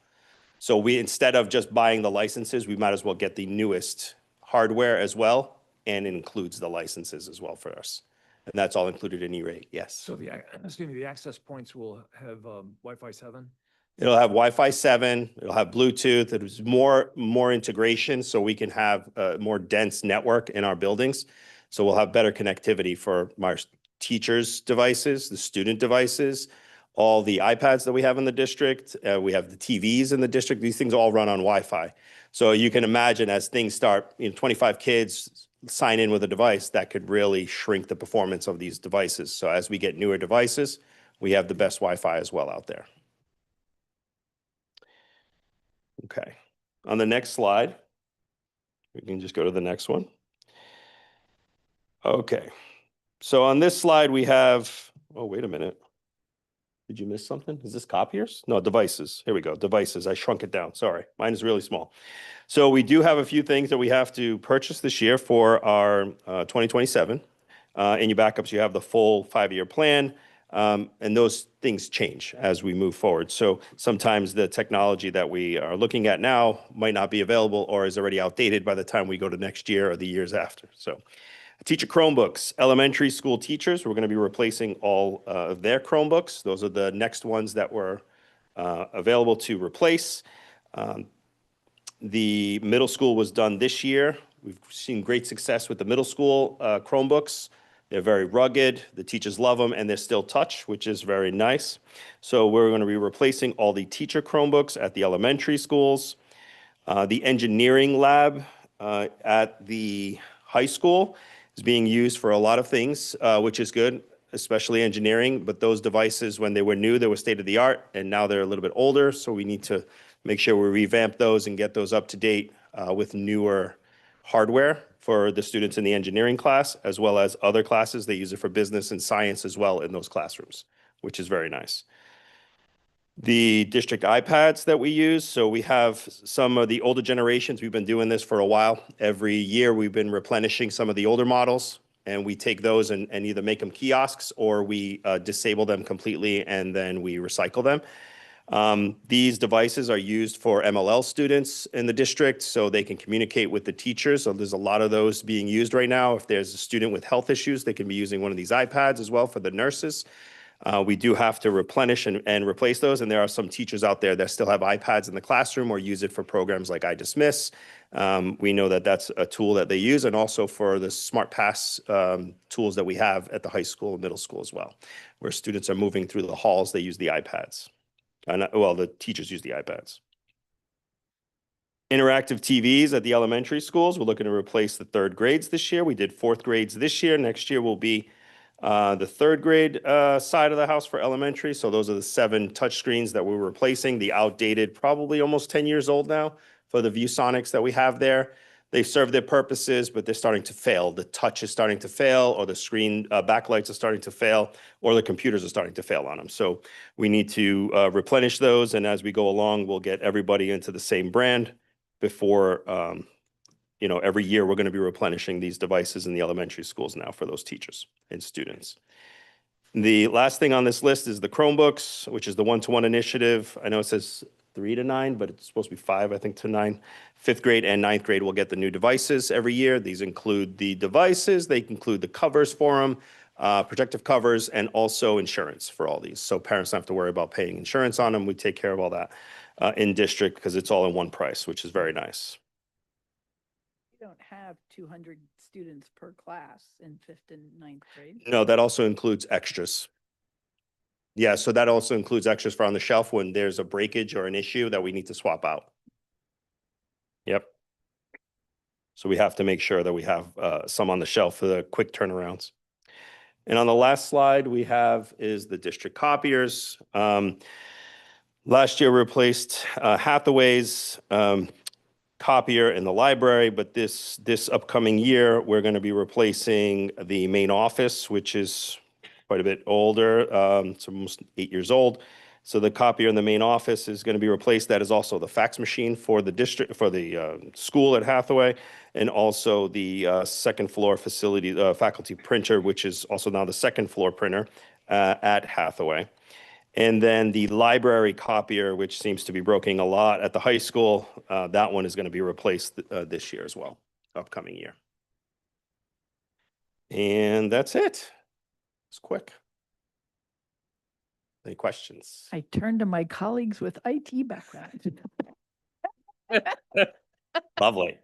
So we, instead of just buying the licenses, we might as well get the newest hardware as well, and it includes the licenses as well for us. And that's all included in E-rate, yes. So the access points will have Wi-Fi 7? It'll have Wi-Fi 7, it'll have Bluetooth, there's more integration so we can have a more dense network in our buildings. So we'll have better connectivity for my teachers' devices, the student devices, all the iPads that we have in the district. We have the TVs in the district. These things all run on Wi-Fi. So you can imagine as things start, 25 kids sign in with a device, that could really shrink the performance of these devices. So as we get newer devices, we have the best Wi-Fi as well out there. Okay. On the next slide, we can just go to the next one. Okay. So on this slide, we have, oh, wait a minute. Did you miss something? Is this copiers? No, devices. Here we go. Devices. I shrunk it down. Sorry. Mine is really small. So we do have a few things that we have to purchase this year for our 2027. In your backups, you have the full 5-year plan. And those things change as we move forward. So sometimes the technology that we are looking at now might not be available or is already outdated by the time we go to next year or the years after. So teacher Chromebooks, elementary school teachers, we're going to be replacing all of their Chromebooks. Those are the next ones that were available to replace. The middle school was done this year. We've seen great success with the middle school Chromebooks. They're very rugged. The teachers love them, and they're still touch, which is very nice. So we're going to be replacing all the teacher Chromebooks at the elementary schools. The engineering lab at the high school is being used for a lot of things, which is good, especially engineering. But those devices, when they were new, they were state of the art, and now they're a little bit older. So we need to make sure we revamp those and get those up to date with newer hardware for the students in the engineering class, as well as other classes. They use it for business and science as well in those classrooms, which is very nice. The district iPads that we use. So we have some of the older generations. We've been doing this for a while. Every year we've been replenishing some of the older models, and we take those and either make them kiosks or we disable them completely and then we recycle them. These devices are used for MLL students in the district so they can communicate with the teachers. So there's a lot of those being used right now. If there's a student with health issues, they can be using one of these iPads as well for the nurses. We do have to replenish and replace those. And there are some teachers out there that still have iPads in the classroom or use it for programs like iDismiss. We know that that's a tool that they use, and also for the SmartPass tools that we have at the high school and middle school as well, where students are moving through the halls, they use the iPads. Well, the teachers use the iPads. Interactive TVs at the elementary schools. We're looking to replace the third grades this year. We did fourth grades this year. Next year will be the third grade side of the house for elementary. So those are the 7 touch screens that we're replacing. The outdated, probably almost 10 years old now for the ViewSonics that we have there. They serve their purposes, but they're starting to fail. The touch is starting to fail, or the screen backlights are starting to fail, or the computers are starting to fail on them. So we need to replenish those. And as we go along, we'll get everybody into the same brand before, every year we're going to be replenishing these devices in the elementary schools now for those teachers and students. The last thing on this list is the Chromebooks, which is the one-to-one initiative. I know it says 3 to 9, but it's supposed to be 5, I think, to 9. 5th grade and 9th grade will get the new devices every year. These include the devices, they include the covers for them, protective covers, and also insurance for all these. So parents don't have to worry about paying insurance on them. We take care of all that in district because it's all in one price, which is very nice. You don't have 200 students per class in 5th and 9th grade. No, that also includes extras. Yeah, so that also includes extras for on the shelf when there's a breakage or an issue that we need to swap out. Yep. So we have to make sure that we have some on the shelf for the quick turnarounds. And on the last slide we have is the district copiers. Last year we replaced Hathaway's copier in the library, but this upcoming year we're going to be replacing the main office, which is quite a bit older. It's almost 8 years old. So the copier in the main office is going to be replaced. That is also the fax machine for the district, for the school at Hathaway, and also the second floor facility, faculty printer, which is also now the second floor printer at Hathaway. And then the library copier, which seems to be broken a lot at the high school, that one is going to be replaced this year as well, upcoming year. And that's it. It's quick. Any questions? I turn to my colleagues with IT background. Lovely.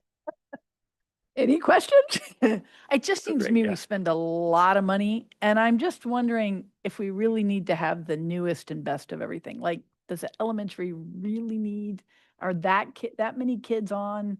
Any questions? It just seems to Great, me yeah. we spend a lot of money, and I'm just wondering if we really need to have the newest and best of everything. Like, does the elementary really need, are that many kids on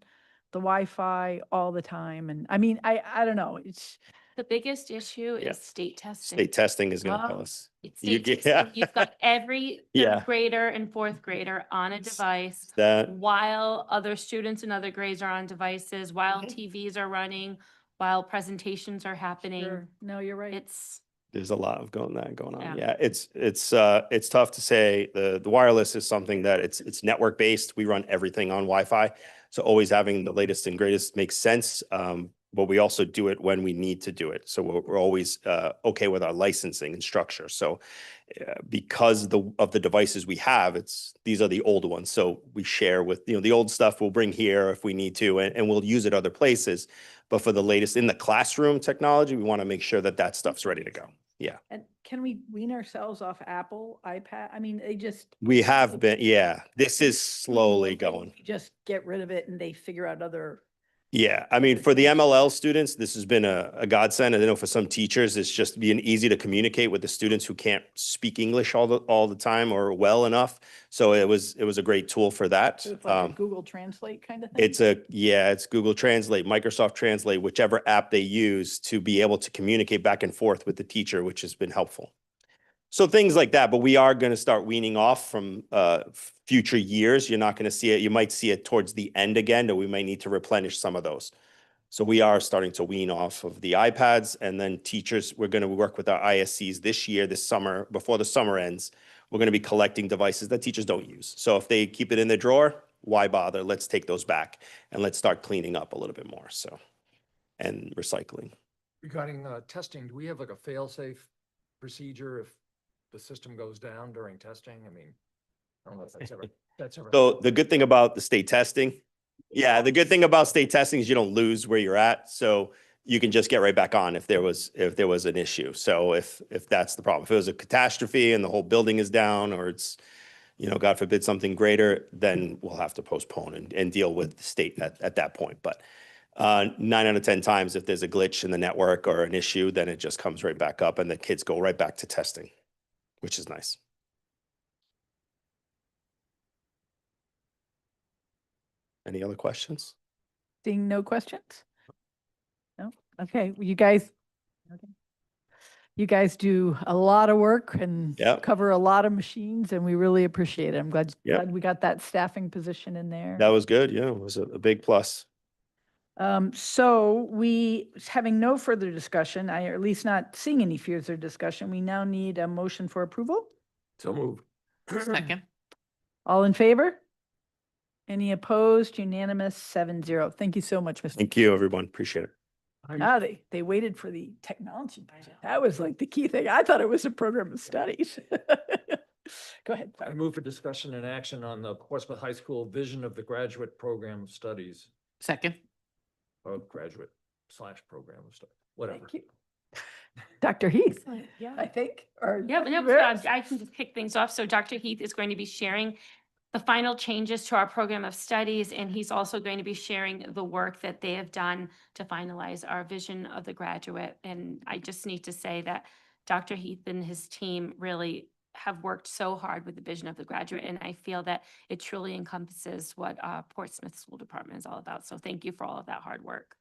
the Wi-Fi all the time? And I mean, I don't know. It's The biggest issue Yeah. is state testing. State testing is going to tell Wow. us. It's You state get- testing. yeah. You've got every Yeah. third grader and fourth grader on a device That, while other students in other grades are on devices, while Mhm. TVs are running, while presentations are happening. sure. No, you're right. It's, there's a lot of going on. Yeah. Yeah, it's tough to say. The wireless is something that it's network based. We run everything on Wi-Fi. So always having the latest and greatest makes sense. But we also do it when we need to do it. So we're always okay with our licensing and structure. So because of the devices we have, these are the old ones. So we share with, the old stuff we'll bring here if we need to, and we'll use it other places. But for the latest in the classroom technology, we want to make sure that stuff's ready to go. Yeah, And can we wean ourselves off Apple, iPad? I mean, they just. we have been. Yeah, this is slowly going. Just get rid of it and they figure out other Yeah, I mean, for the MLL students, this has been a godsend. I know for some teachers, it's just being easy to communicate with the students who can't speak English all the time or well enough. So it was a great tool for that. So it's like a Google Translate kind of thing? It's Google Translate, Microsoft Translate, whichever app they use to be able to communicate back and forth with the teacher, which has been helpful. So things like that, but we are going to start weaning off from future years. You're not going to see it. You might see it towards the end again, but we might need to replenish some of those. So we are starting to wean off of the iPads, and then teachers, we're going to work with our ISCs this year, this summer, before the summer ends. We're going to be collecting devices that teachers don't use. So if they keep it in their drawer, why bother? Let's take those back and let's start cleaning up a little bit more. So, and recycling. Regarding testing, do we have like a fail-safe procedure if the system goes down during testing? I mean, I don't know if that's ever. So the good thing about the state testing, yeah, the good thing about state testing is you don't lose where you're at. So you can just get right back on if there was an issue. So if that's the problem, if it was a catastrophe and the whole building is down, or it's, God forbid, something greater, then we'll have to postpone and deal with the state at that point. But 9 out of 10 times, if there's a glitch in the network or an issue, then it just comes right back up and the kids go right back to testing, which is nice. Any other questions? Seeing no questions? No? Okay, well, you guys do a lot of work and Yep. cover a lot of machines, and we really appreciate it. I'm glad Yep. we got that staffing position in there. That was good. Yeah, it was a big plus. So having no further discussion, or at least not seeing any further discussion, we now need a motion for approval. So moved. Second. All in favor? Any opposed? Unanimous, 7-0. Thank you so much, Mr. Thank you, everyone. Appreciate it. Now they waited for the technology budget. That was like the key thing. I thought it was a program of studies. Go ahead. I move for discussion and action on the Portsmouth High School vision of the graduate program of studies, Second. or graduate/program of study, whatever. Thank you. Dr. Heath, Yeah. I think, or. Yeah, but no, Yes. I can just kick things off. So Dr. Heath is going to be sharing the final changes to our program of studies, and he's also going to be sharing the work that they have done to finalize our vision of the graduate. And I just need to say that Dr. Heath and his team really have worked so hard with the vision of the graduate, and I feel that it truly encompasses what Portsmouth School Department is all about. So thank you for all of that hard work.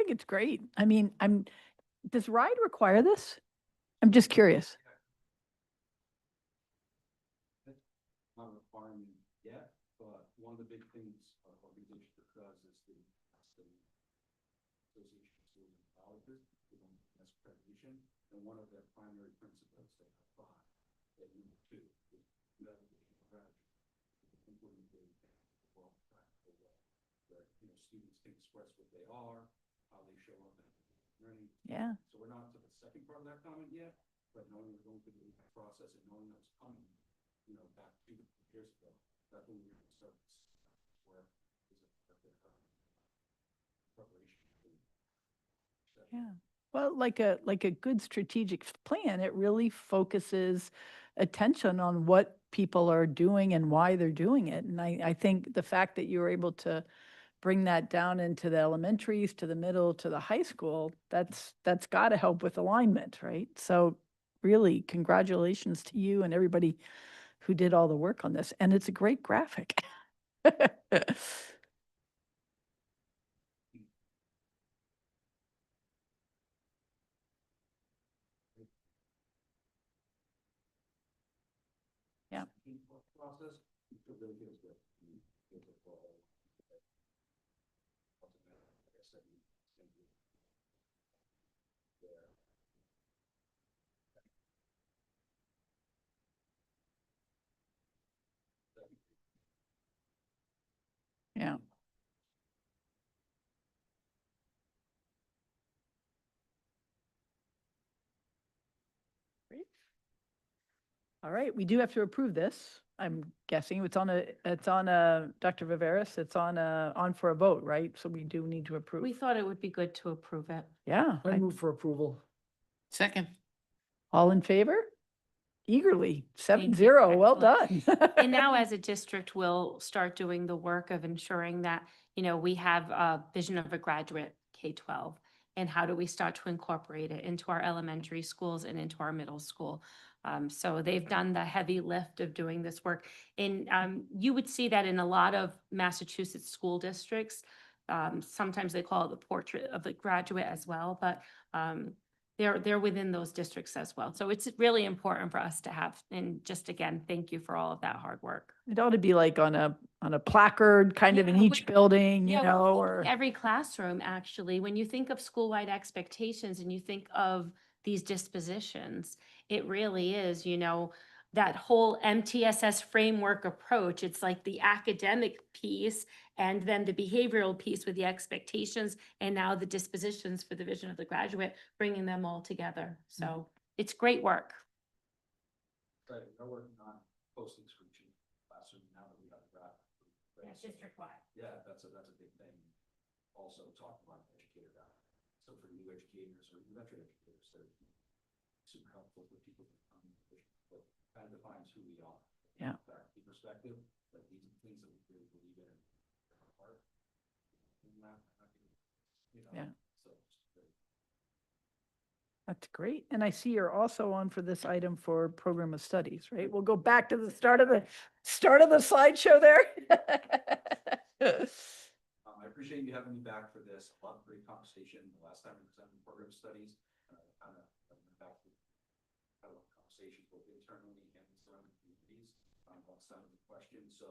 think it's great. I mean, does RIDE require this? I'm just curious. Not a requirement yet, but one of the big things our organization does is the Association of Schools and Colleges, is on mass accreditation, and one of their primary principles they apply, that you do, is evaluation of graduate, implementing the well practical way, where, students can express what they are, how they show up in learning. Yeah. So we're not to the second part of that comment yet, but knowing we're going through the process and knowing what's coming, back 2 years ago, that's when we were start where is it preparation. Yeah. Well, like a good strategic plan, it really focuses attention on what people are doing and why they're doing it. And I think the fact that you were able to bring that down into the elementaries, to the middle, to the high school, that's got to help with alignment, right? So really, congratulations to you and everybody who did all the work on this. And it's a great graphic. Yeah. Process, it really feels good. Yeah. Great. All right, we do have to approve this. I'm guessing it's on Dr. Viveras, it's on for a vote, right? So we do need to approve. We thought it would be good to approve it. Yeah. I move for approval. Second. All in favor? Eagerly, Thank you. 7-0, well done. And now as a district, we'll start doing the work of ensuring that, we have a vision of a graduate K-12. And how do we start to incorporate it into our elementary schools and into our middle school? So they've done the heavy lift of doing this work. And you would see that in a lot of Massachusetts school districts. Sometimes they call it the portrait of the graduate as well, but they're within those districts as well. So it's really important for us to have, and just again, thank you for all of that hard work. It ought to be like on a placard kind of in Yeah, each building, Yeah, well, or. every classroom, actually, when you think of school-wide expectations and you think of these dispositions, it really is, that whole MTSS framework approach. It's like the academic piece and then the behavioral piece with the expectations and now the dispositions for the vision of the graduate, bringing them all together. So it's great work. Right, we're working on posting screeching classroom now that we got the graphic. Yeah, district-wide. Yeah, that's a big thing. Also talk about educator guide. So for new educators or elementary educators, they're super helpful for people to come but kind of defines who we are. Yeah. Faculty perspective, but these are things that we really believe in our heart. Yeah. So it's great. That's great. And I see you're also on for this item for program of studies, right? We'll go back to the start of the slideshow there. I appreciate you having me back for this. A lot of great conversation. The last time we presented program studies, kind of went back to had a lot of conversations both internally and surrounding communities about some of the questions. So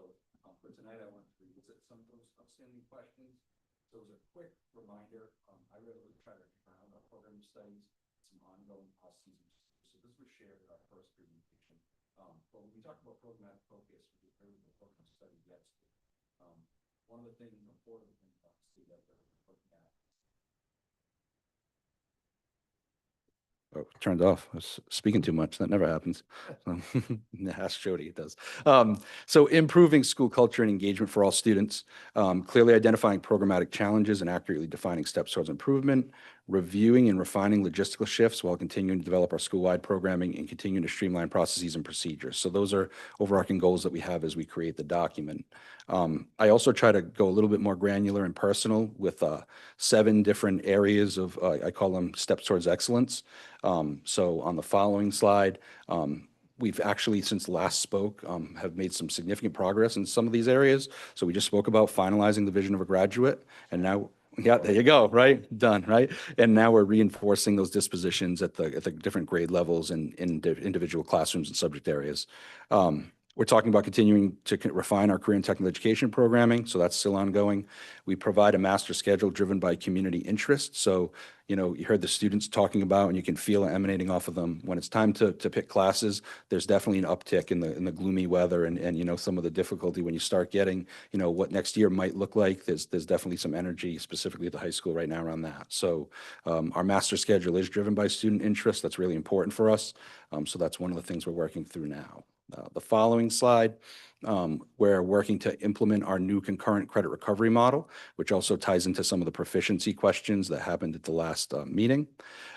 for tonight, I want to revisit some of those outstanding questions. So as a quick reminder, I really try to round our program studies, some ongoing policies. So this was shared at our first presentation. But when we talk about programmatic focus, which is really the program study gets to, one of the things, important things obviously that we're looking at. Oh, turned off. I was speaking too much. That never happens. Ask Jody, it does. So improving school culture and engagement for all students, clearly identifying programmatic challenges and accurately defining steps towards improvement, reviewing and refining logistical shifts while continuing to develop our school-wide programming and continuing to streamline processes and procedures. So those are overarching goals that we have as we create the document. I also try to go a little bit more granular and personal with 7 different areas of, I call them steps towards excellence. So on the following slide, we've actually, since last spoke, have made some significant progress in some of these areas. So we just spoke about finalizing the vision of a graduate, and now Yeah, there you go, right? Done, right? And now we're reinforcing those dispositions at the different grade levels and in individual classrooms and subject areas. We're talking about continuing to refine our career and technical education programming, so that's still ongoing. We provide a master schedule driven by community interest. So, you know, you heard the students talking about, and you can feel it emanating off of them. When it's time to pick classes, there's definitely an uptick in the gloomy weather and you know, some of the difficulty when you start getting, you know, what next year might look like. There's definitely some energy, specifically at the high school right now around that. So our master schedule is driven by student interest. That's really important for us. So that's one of the things we're working through now. The following slide, we're working to implement our new concurrent credit recovery model, which also ties into some of the proficiency questions that happened at the last meeting.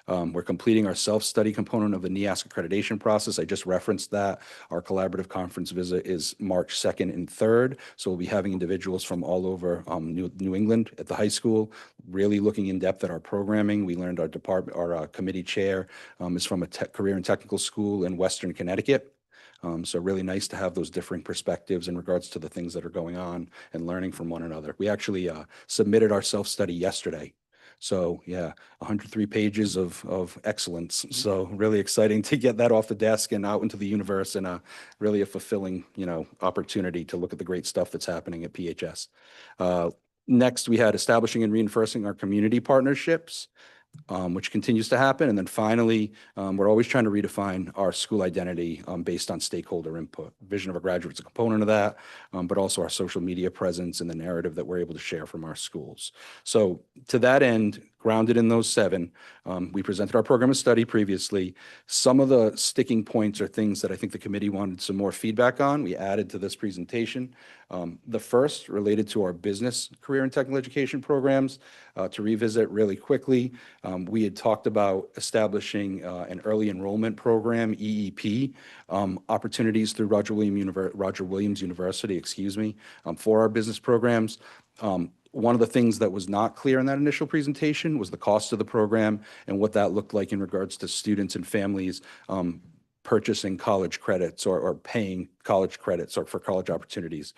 We're completing our self-study component of the NEASC accreditation process. I just referenced that. Our collaborative conference visit is March 2nd and 3rd. So we'll be having individuals from all over New England at the high school, really looking in depth at our programming. We learned our committee chair is from a career and technical school in Western Connecticut. So really nice to have those differing perspectives in regards to the things that are going on and learning from one another. We actually submitted our self-study yesterday. So yeah, 103 pages of excellence. So really exciting to get that off the desk and out into the universe, and really a fulfilling, you know, opportunity to look at the great stuff that's happening at PHS. Next, we had establishing and reinforcing our community partnerships, which continues to happen. And then finally, we're always trying to redefine our school identity based on stakeholder input. Vision of a graduate is a component of that, but also our social media presence and the narrative that we're able to share from our schools. So to that end, grounded in those 7, we presented our program of study previously. Some of the sticking points are things that I think the committee wanted some more feedback on. We added to this presentation. The first related to our business, career and technical education programs. To revisit really quickly, we had talked about establishing an early enrollment program, EEP, opportunities through Roger Williams University, for our business programs. One of the things that was not clear in that initial presentation was the cost of the program and what that looked like in regards to students and families purchasing college credits or paying college credits or for college opportunities.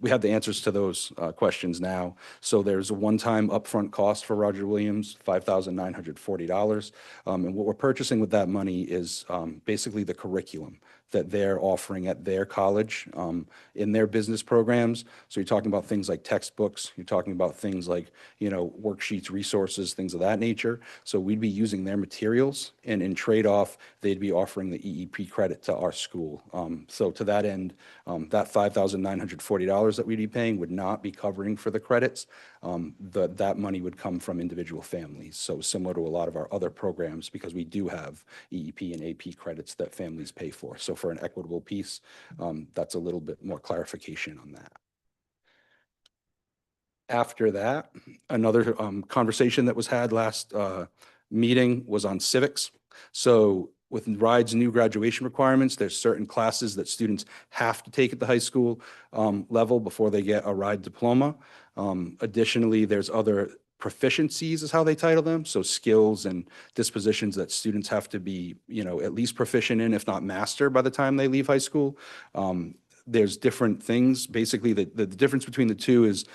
We have the answers to those questions now. So there's a one-time upfront cost for Roger Williams, $5,940. And what we're purchasing with that money is basically the curriculum that they're offering at their college in their business programs. So you're talking about things like textbooks, you're talking about things like, you know, worksheets, resources, things of that nature. So we'd be using their materials, and in trade-off, they'd be offering the EEP credit to our school. So to that end, that $5,940 that we'd be paying would not be covering for the credits. That money would come from individual families. So similar to a lot of our other programs, because we do have EEP and AP credits that families pay for. So for an equitable piece, that's a little bit more clarification on that. After that, another conversation that was had last meeting was on civics. So with RIDE's new graduation requirements, there's certain classes that students have to take at the high school level before they get a RIDE diploma. Additionally, there's other proficiencies is how they title them. So skills and dispositions that students have to be, you know, at least proficient in, if not master by the time they leave high school. There's different things. Basically, the difference between the two is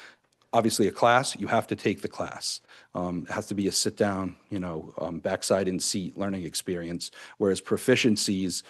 obviously a class, you have to take the class. It has to be a sit down, you know, backside in seat learning experience. Whereas proficiencies,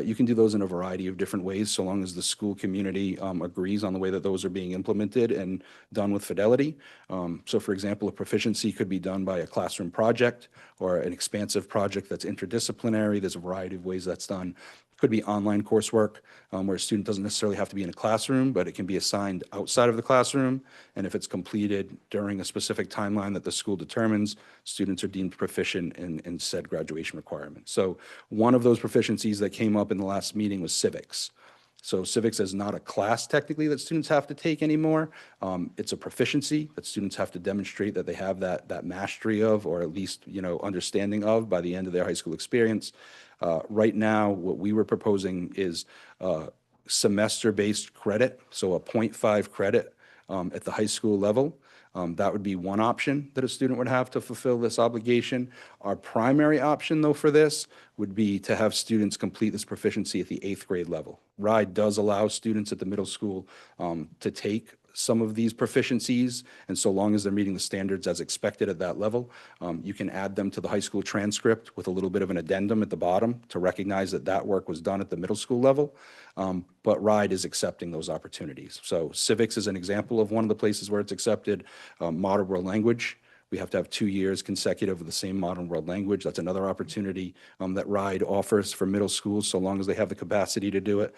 you can do those in a variety of different ways, so long as the school community agrees on the way that those are being implemented and done with fidelity. So for example, a proficiency could be done by a classroom project or an expansive project that's interdisciplinary. There's a variety of ways that's done. Could be online coursework where a student doesn't necessarily have to be in a classroom, but it can be assigned outside of the classroom. And if it's completed during a specific timeline that the school determines, students are deemed proficient in said graduation requirements. So one of those proficiencies that came up in the last meeting was civics. So civics is not a class technically that students have to take anymore. It's a proficiency that students have to demonstrate that they have that mastery of, or at least, you know, understanding of by the end of their high school experience. Right now, what we were proposing is semester-based credit, so a 0.5 credit at the high school level. That would be one option that a student would have to fulfill this obligation. Our primary option, though, for this would be to have students complete this proficiency at the 8th grade level. RIDE does allow students at the middle school to take some of these proficiencies, and so long as they're meeting the standards as expected at that level, you can add them to the high school transcript with a little bit of an addendum at the bottom to recognize that that work was done at the middle school level. But RIDE is accepting those opportunities. So civics is an example of one of the places where it's accepted. Modern world language, we have to have 2 years consecutive of the same modern world language. That's another opportunity that RIDE offers for middle schools, so long as they have the capacity to do it.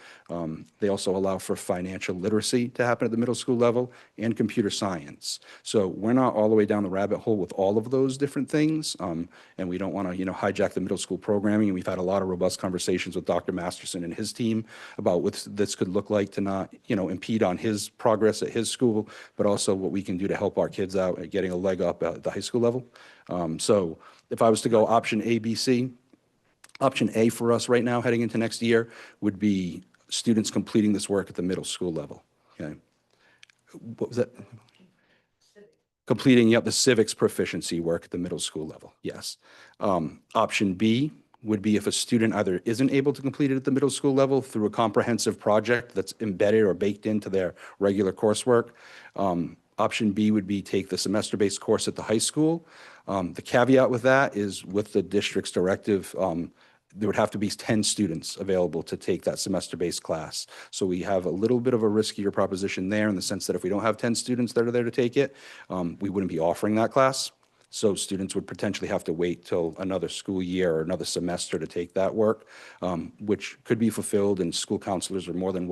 They also allow for financial literacy to happen at the middle school level and computer science. So we're not all the way down the rabbit hole with all of those different things, and we don't want to, hijack the middle school programming. And we've had a lot of robust conversations with Dr. Masterson and his team about what this could look like to not, impede on his progress at his school, but also what we can do to help our kids out at getting a leg up at the high school level. So if I was to go option A, B, C, option A for us right now heading into next year would be students completing this work at the middle school level. Okay. What was that? Completing, the civics proficiency work at the middle school level. Yes. Option B would be if a student either isn't able to complete it at the middle school level through a comprehensive project that's embedded or baked into their regular coursework. Option B would be take the semester-based course at the high school. The caveat with that is with the district's directive, there would have to be 10 students available to take that semester-based class. So we have a little bit of a riskier proposition there in the sense that if we don't have 10 students that are there to take it, we wouldn't be offering that class. So students would potentially have to wait till another school year or another semester to take that work, which could be fulfilled, and school counselors are more than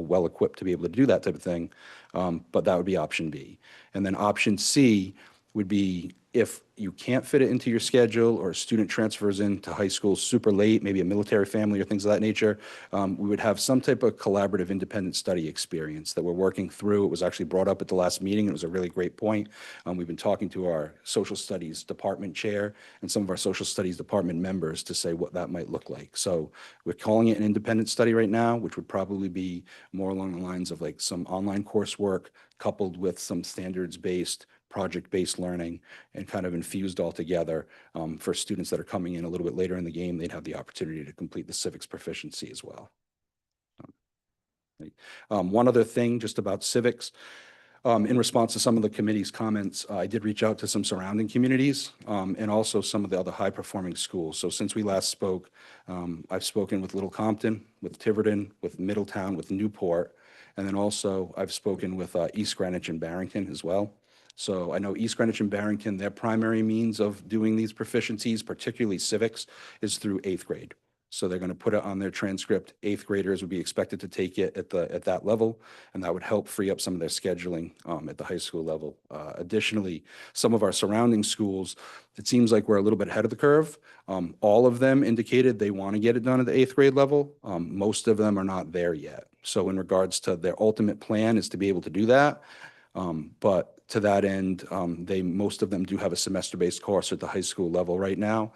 well equipped to be able to do that type of thing. But that would be option B. And then option C would be if you can't fit it into your schedule or a student transfers into high school super late, maybe a military family or things of that nature, we would have some type of collaborative independent study experience that we're working through. It was actually brought up at the last meeting. It was a really great point. We've been talking to our social studies department chair and some of our social studies department members to say what that might look like. So we're calling it an independent study right now, which would probably be more along the lines of like some online coursework coupled with some standards-based project-based learning and kind of infused all together for students that are coming in a little bit later in the game. They'd have the opportunity to complete the civics proficiency as well. One other thing just about civics, in response to some of the committee's comments, I did reach out to some surrounding communities and also some of the other high-performing schools. So since we last spoke, I've spoken with Little Compton, with Tiverton, with Middletown, with Newport, and then also I've spoken with East Greenwich and Barrington as well. So I know East Greenwich and Barrington, their primary means of doing these proficiencies, particularly civics, is through 8th grade. So they're going to put it on their transcript. 8th graders would be expected to take it at that level, and that would help free up some of their scheduling at the high school level. Additionally, some of our surrounding schools, it seems like we're a little bit ahead of the curve. All of them indicated they want to get it done at the 8th grade level. Most of them are not there yet. So in regards to their ultimate plan is to be able to do that. But to that end, most of them do have a semester-based course at the high school level right now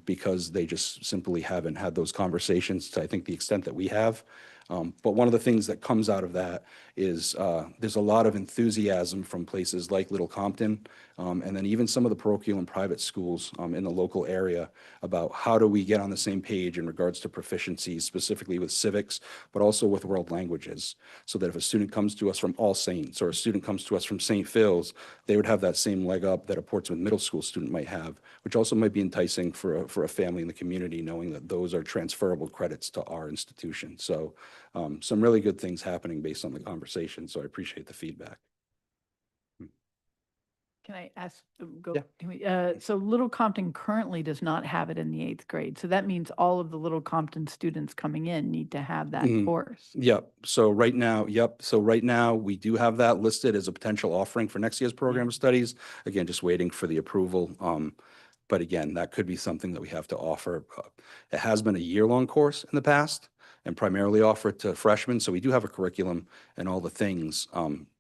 because they just simply haven't had those conversations to, I think, the extent that we have. But one of the things that comes out of that is there's a lot of enthusiasm from places like Little Compton and then even some of the parochial and private schools in the local area about how do we get on the same page in regards to proficiency, specifically with civics, but also with world languages, so that if a student comes to us from All Saints or a student comes to us from St. Phil's, they would have that same leg up that a Portsmouth middle school student might have, which also might be enticing for a family in the community, knowing that those are transferable credits to our institution. So some really good things happening based on the conversation. So I appreciate the feedback. Can I ask, go, Yeah. can we, so Little Compton currently does not have it in the 8th grade. So that means all of the Little Compton students coming in need to have that Mhm. course. Yep. So right now we do have that listed as a potential offering for next year's program of studies. Again, just waiting for the approval. But again, that could be something that we have to offer. It has been a year-long course in the past and primarily offered to freshmen. So we do have a curriculum and all the things.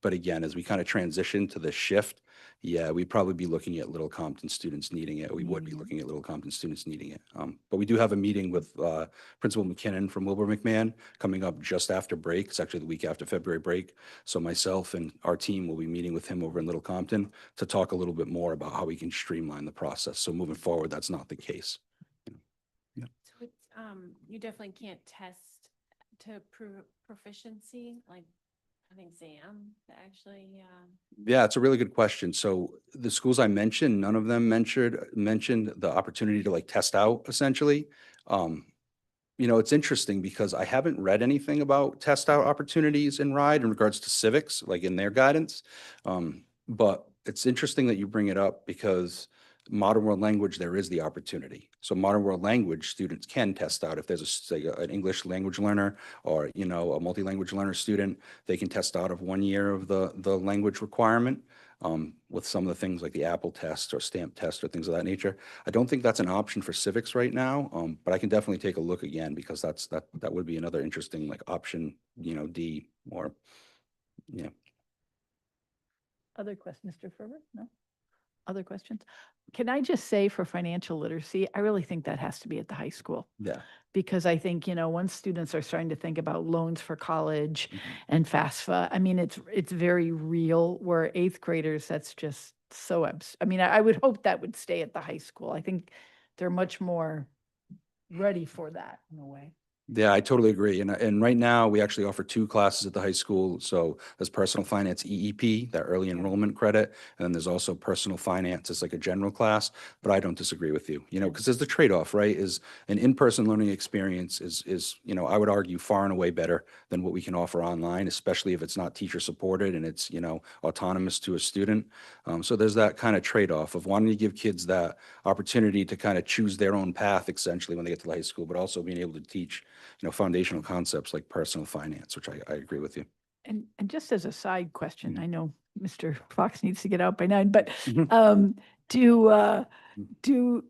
But again, as we kind of transition to this shift, yeah, we'd probably be looking at Little Compton students needing it. We would be looking at Little Compton students needing it. But we do have a meeting with Principal McKinnon from Wilbur McMahon coming up just after break. It's actually the week after February break. So myself and our team will be meeting with him over in Little Compton to talk a little bit more about how we can streamline the process. So moving forward, that's not the case. So it's, you definitely can't test to prove proficiency, like an exam, actually, yeah. Yeah, it's a really good question. So the schools I mentioned, none of them mentioned the opportunity to like test out essentially. Um, you know, it's interesting because I haven't read anything about test out opportunities in RIDE in regards to civics, like in their guidance. But it's interesting that you bring it up because modern world language, there is the opportunity. So modern world language students can test out if there's say an English language learner or, you know, a multi-language learner student, they can test out of 1 year of the language requirement. With some of the things like the Apple test or stamp test or things of that nature. I don't think that's an option for civics right now, but I can definitely take a look again because that would be another interesting like option, you know, D or, yeah. Other questions, Mr. Ferber? No? Other questions? Can I just say for financial literacy, I really think that has to be at the high school. Yeah. Because I think, you know, once students are starting to think about loans for college Mhm. and FAFSA, I mean, it's very real, where eighth graders, that's just so, I mean, I would hope that would stay at the high school. I think they're much more ready for that in a way. Yeah, I totally agree. And right now we actually offer 2 classes at the high school. So there's personal finance EEP, that early enrollment credit, and then there's also personal finance as like a general class. But I don't disagree with you, you know, because there's the trade-off, right? Is an in-person learning experience is, you know, I would argue far and away better than what we can offer online, especially if it's not teacher supported and it's, you know, autonomous to a student. So there's that kind of trade-off of wanting to give kids that opportunity to kind of choose their own path essentially when they get to the high school, but also being able to teach, you know, foundational concepts like personal finance, which I agree with you. And just as a side question, Mhm. I know Mr. Fox needs to get out by 9, but Mhm. do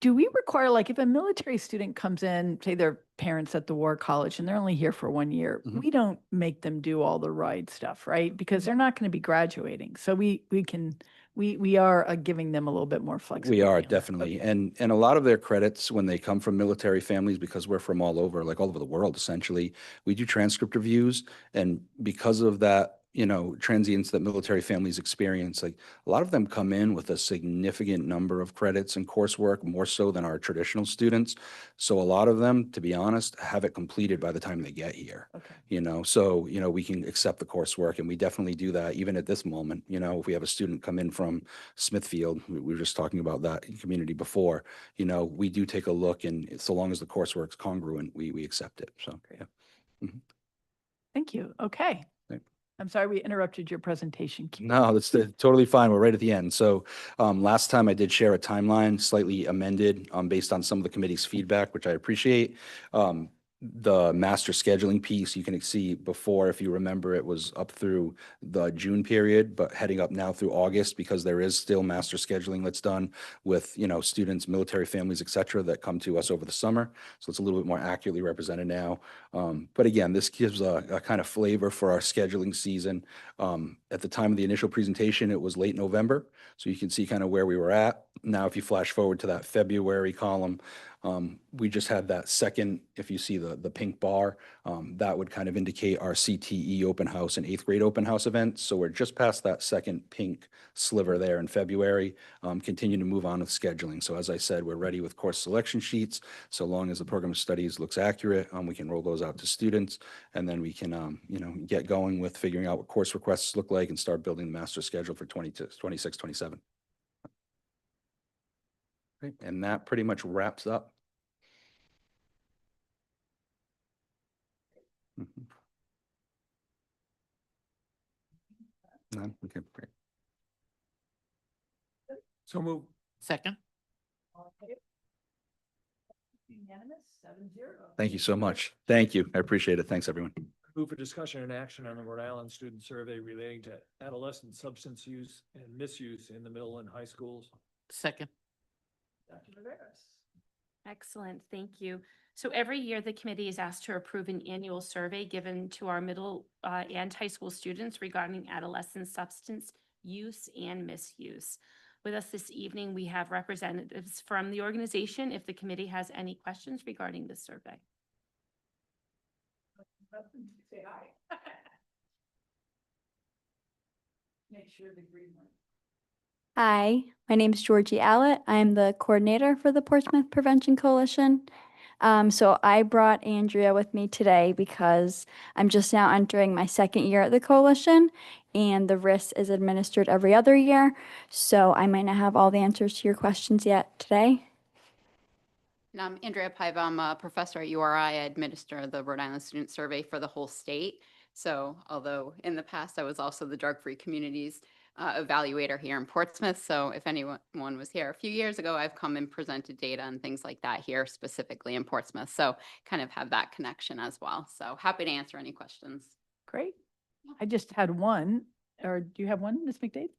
do we require, like, if a military student comes in, say their parents at the War College and they're only here for 1 year, Mhm. we don't make them do all the RIDE stuff, right? Because they're not going to be graduating. So we are giving them a little bit more flexibility. We are on that. definitely, Okay. and a lot of their credits when they come from military families, because we're from all over, like all over the world, essentially, we do transcript reviews, and because of that, you know, transients that military families experience, like a lot of them come in with a significant number of credits and coursework, more so than our traditional students. So a lot of them, to be honest, have it completed by the time they get here. Okay. You know, so, you know, we can accept the coursework and we definitely do that even at this moment. You know, if we have a student come in from Smithfield, we were just talking about that community before, you know, we do take a look and so long as the coursework's congruent, we accept it. So, yeah. Thank you. Okay. Thank- I'm sorry we interrupted your presentation. No, that's totally fine. We're right at the end. So last time I did share a timeline, slightly amended based on some of the committee's feedback, which I appreciate. The master scheduling piece, you can see before, if you remember, it was up through the June period, but heading up now through August because there is still master scheduling that's done with, you know, students, military families, et cetera, that come to us over the summer. So it's a little bit more accurately represented now. But again, this gives a kind of flavor for our scheduling season. At the time of the initial presentation, it was late November. So you can see kind of where we were at. Now, if you flash forward to that February column, we just had that second, if you see the pink bar, that would kind of indicate our CTE open house and 8th grade open house events. So we're just past that second pink sliver there in February, continue to move on with scheduling. So as I said, we're ready with course selection sheets. So long as the program of studies looks accurate, we can roll those out to students, and then we can, you know, get going with figuring out what course requests look like and start building the master schedule for 26, 27. Great. And that pretty much wraps up. Mhm. None? Okay, great. So move. Second. Unanimous, 7-0. Thank you so much. Thank you. I appreciate it. Thanks, everyone. Move for discussion and action on the Rhode Island student survey relating to adolescent substance use and misuse in the middle and high schools. Second. Dr. Viveras. Excellent, thank you. So every year, the committee is asked to approve an annual survey given to our middle and high school students regarding adolescent substance use and misuse. With us this evening, we have representatives from the organization if the committee has any questions regarding this survey. Say hi. Make sure the green one. Hi, my name is Georgie Allett. I'm the coordinator for the Portsmouth Prevention Coalition. So I brought Andrea with me today because I'm just now entering my second year at the coalition, and the RIS is administered every other year. So I might not have all the answers to your questions yet today. And I'm Andrea Paiva. I'm a professor at URI. I administer the Rhode Island Student Survey for the whole state. So although in the past I was also the drug-free communities evaluator here in Portsmouth. So if anyone was here a few years ago, I've come and presented data and things like that here specifically in Portsmouth. So kind of have that connection as well. So happy to answer any questions. Great. I just had one, or do you have one, Ms. McDade?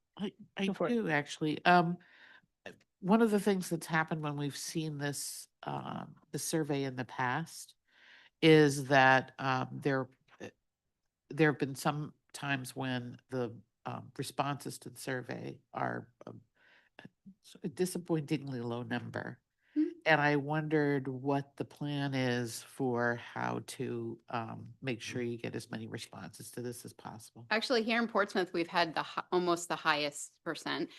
I Go for it. do actually. One of the things that's happened when we've seen this, the survey in the past is that there have been some times when the responses to the survey are a disappointingly low number. Mhm. And I wondered what the plan is for how to make sure you get as many responses to this as possible. Actually, here in Portsmouth, we've had almost the highest percent.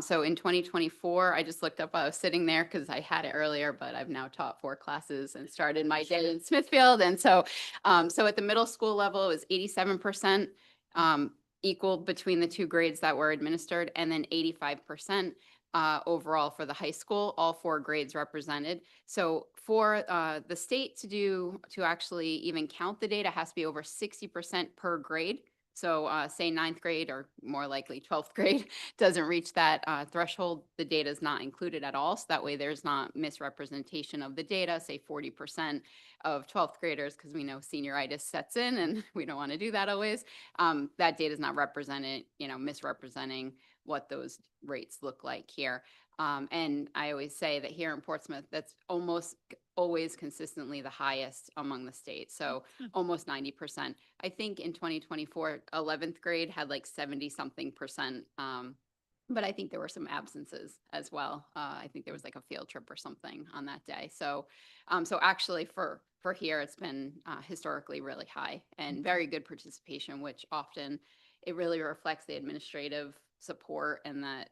So in 2024, I just looked up, I was sitting there because I had it earlier, but I've now taught 4 classes and started my day in Smithfield. And so, so at the middle school level, it was 87% equal between the 2 grades that were administered, and then 85% overall for the high school, all 4 grades represented. So for the state to actually even count the data has to be over 60% per grade. So say 9th grade or more likely 12th grade doesn't reach that threshold, the data is not included at all. So that way there's not misrepresentation of the data, say 40% of 12th graders, because we know senioritis sets in and we don't want to do that always. That data is not represented, misrepresenting what those rates look like here. And I always say that here in Portsmouth, that's almost always consistently the highest among the states. So almost 90%. I think in 2024, 11th grade had like 70 something percent. But I think there were some absences as well. I think there was like a field trip or something on that day. So, so actually for here, it's been historically really high and very good participation, which often it really reflects the administrative support, and that,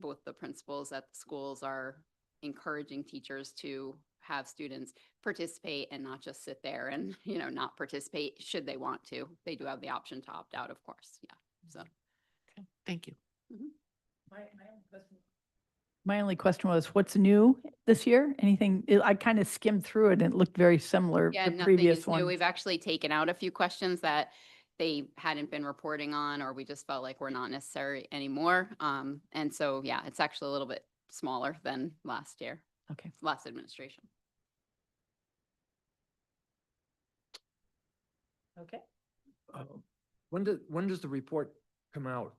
both the principals at the schools are encouraging teachers to have students participate and not just sit there and, not participate should they want to. They do have the option to opt out, of course. Yeah. So. Okay, thank you. My only question was, what's new this year? Anything? I kind of skimmed through it and it looked very similar Yeah, to nothing previous is new. ones. We've actually taken out a few questions that they hadn't been reporting on, or we just felt like were not necessary anymore. And so, yeah, it's actually a little bit smaller than last year. Okay. Last administration. Okay. When does the report come out?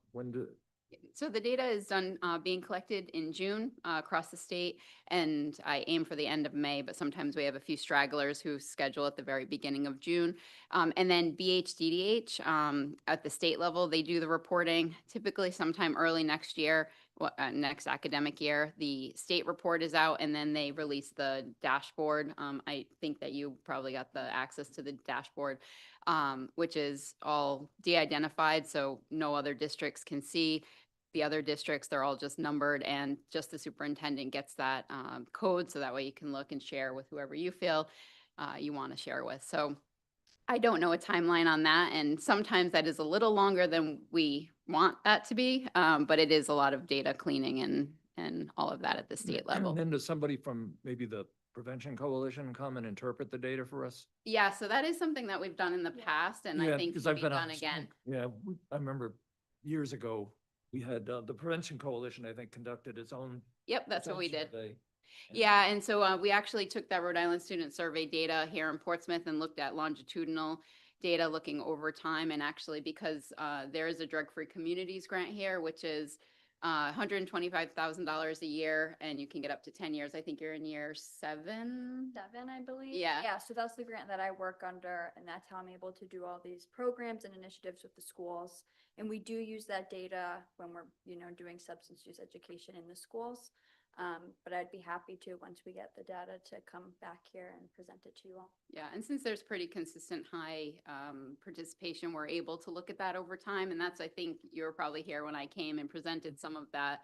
So the data is done being collected in June across the state, and I aim for the end of May, but sometimes we have a few stragglers who schedule at the very beginning of June. And then BHDDH at the state level, they do the reporting typically sometime early next year, next academic year. The state report is out, and then they release the dashboard. I think that you probably got the access to the dashboard, which is all de-identified, so no other districts can see. The other districts, they're all just numbered, and just the superintendent gets that code, so that way you can look and share with whoever you feel you want to share with. So I don't know a timeline on that, and sometimes that is a little longer than we want that to be, but it is a lot of data cleaning and all of that at the state level. And then does somebody from maybe the Prevention Coalition come and interpret the data for us? Yeah, so that is something that we've done in the past, and I think 'cause can I've be been done on- again. Yeah, I remember years ago, we had the Prevention Coalition, I think, conducted its own. Yep, that's its what own we did. survey. Yeah, and so we actually took that Rhode Island Student Survey data here in Portsmouth and looked at longitudinal data looking over time. And actually, because there is a drug-free communities grant here, which is $125,000 a year, and you can get up to 10 years. I think you're in year 7. 7, I believe. Yeah. Yeah, so that's the grant that I work under, and that's how I'm able to do all these programs and initiatives with the schools. And we do use that data when we're, doing substance use education in the schools. But I'd be happy to, once we get the data, to come back here and present it to you all. Yeah, and since there's pretty consistent high participation, we're able to look at that over time. And that's, I think you were probably here when I came and presented some of that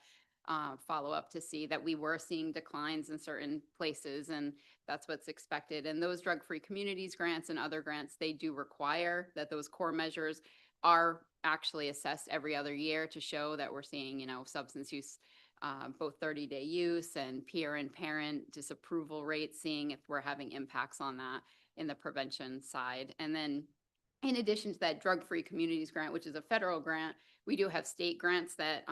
follow up to see that we were seeing declines in certain places, and that's what's expected. And those drug-free communities grants and other grants, they do require that those core measures are actually assessed every other year to show that we're seeing, substance use, both 30-day use and peer and parent disapproval rates, seeing if we're having impacts on that in the prevention side. And then in addition to that drug-free communities grant, which is a federal grant, we do have state grants that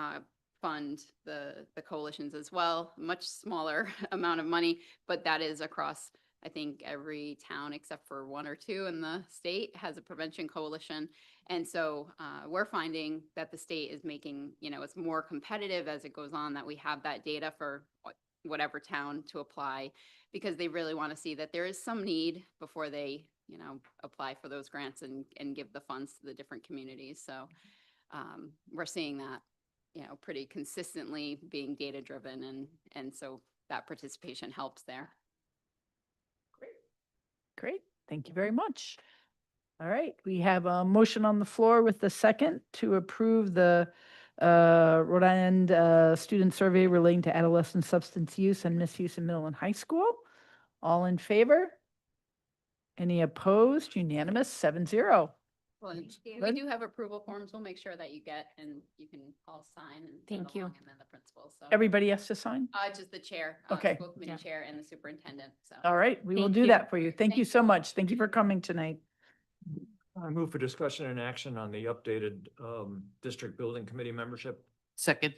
fund the coalitions as well, much smaller amount of money, but that is across, I think, every town except for one or two in the state has a prevention coalition. And so we're finding that the state is making, it's more competitive as it goes on, that we have that data for whatever town to apply, because they really want to see that there is some need before they, apply for those grants and give the funds to the different communities. So we're seeing that, pretty consistently being data driven. And so that participation helps there. Great. Thank you very much. All right, we have a motion on the floor with the second to approve the Rhode Island student survey relating to adolescent substance use and misuse in middle and high school. All in favor? Any opposed? Unanimous, 7-0. Well, and we Good. do have approval forms. We'll make sure that you get, and you can all sign and. send Thank you. along, And then the principal, so. Everybody has to sign? Just the chair. Okay. School committee Yeah. chair and the superintendent, so. All right, we will Thank do you. that for you. Thank you Thank so you. much. Thank you for coming tonight. I move for discussion and action on the updated district building committee membership. Second.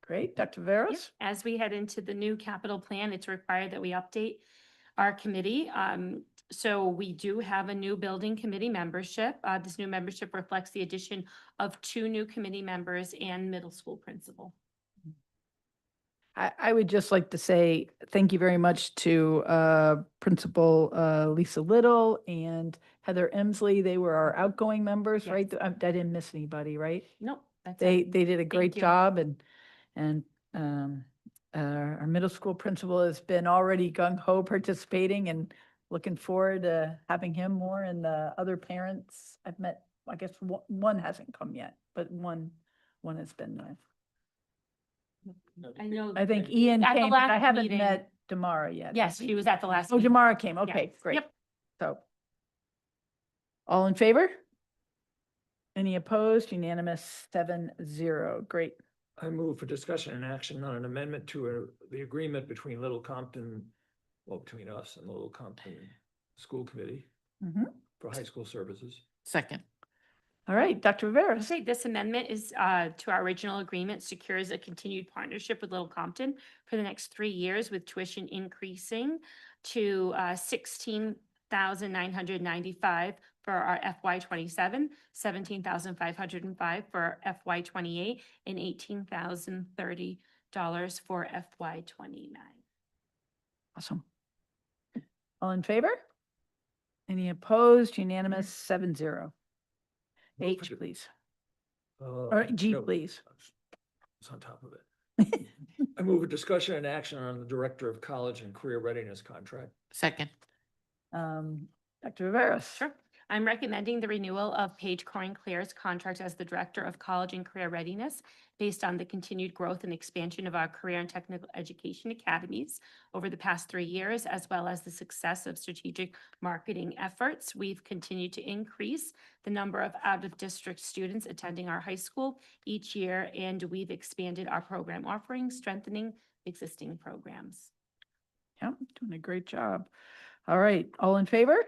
Great, Dr. Yep. Veras? As we head into the new capital plan, it's required that we update our committee. So we do have a new building committee membership. This new membership reflects the addition of 2 new committee members and middle school principal. I would just like to say thank you very much to Principal Lisa Little and Heather Emsley. They were our outgoing members, Yes. right? I didn't miss anybody, right? Nope, that's They it. did a great you. job, and our middle school principal has been already gung ho participating, and looking forward to having him more, and the other parents I've met. I guess one hasn't come yet, but one has been there. I know. I think Ian At the came, but I last haven't meeting- met Damara yet. Yes, she was at the last. Oh, meeting. Damara came. Okay, Yes. great. Yep. So, all in favor? Any opposed? Unanimous, 7-0. Great. I move for discussion and action on an amendment to the agreement between Little Compton, between us and the Little Compton School Committee Mhm. for high school services. Second. All right, Dr. Veras. Okay, this amendment is to our original agreement, secures a continued partnership with Little Compton for the next 3 years, with tuition increasing to $16,995 for our FY '27, $17,505 for FY '28, and $18,030 for FY '29. Awesome. All in favor? Any opposed? Unanimous, 7-0. Move H, for- please. Uh, Or G, no, please. It's on top of it. I move a discussion and action on the Director of College and Career Readiness contract. Second. Dr. Veras. Sure. I'm recommending the renewal of Paige Corin Claire's contract as the Director of College and Career Readiness based on the continued growth and expansion of our career and technical education academies over the past 3 years, as well as the success of strategic marketing efforts. We've continued to increase the number of out-of-district students attending our high school each year, and we've expanded our program offerings, strengthening existing programs. Yep, doing a great job. All right, all in favor?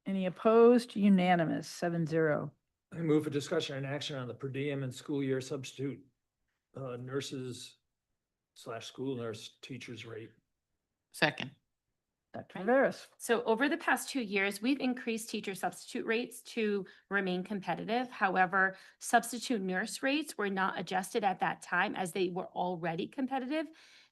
Any opposed? Unanimous, 7-0. I move for discussion and action on the per diem and school year substitute nurses / school nurse teachers rate. Second. Dr. Right. Veras. So over the past 2 years, we've increased teacher substitute rates to remain competitive. However, substitute nurse rates were not adjusted at that time as they were already competitive.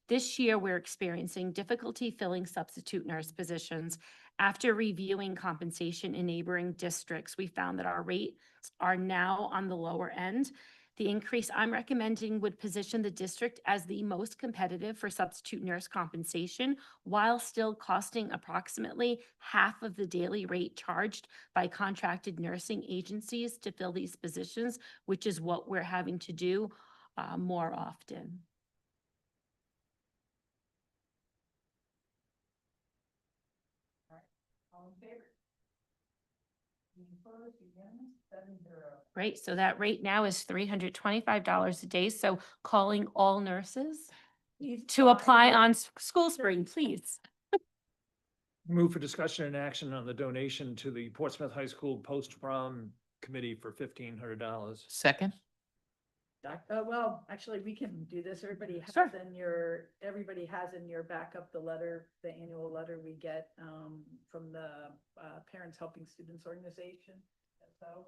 This year, we're experiencing difficulty filling substitute nurse positions. After reviewing compensation in neighboring districts, we found that our rates are now on the lower end. The increase I'm recommending would position the district as the most competitive for substitute nurse compensation, while still costing approximately half of the daily rate charged by contracted nursing agencies to fill these positions, which is what we're having to do more often. All in favor? Any opposed? Unanimous? 7-0. Great, so that rate now is $325 a day, so calling all nurses Please to apply on School Spring, please. Move for discussion and action on the donation to the Portsmouth High School post-prom committee for $1,500. Second? Well, actually, we can do this. Everybody has Sure. everybody has in your backup the letter, the annual letter we get from the Parents Helping Students Organization. So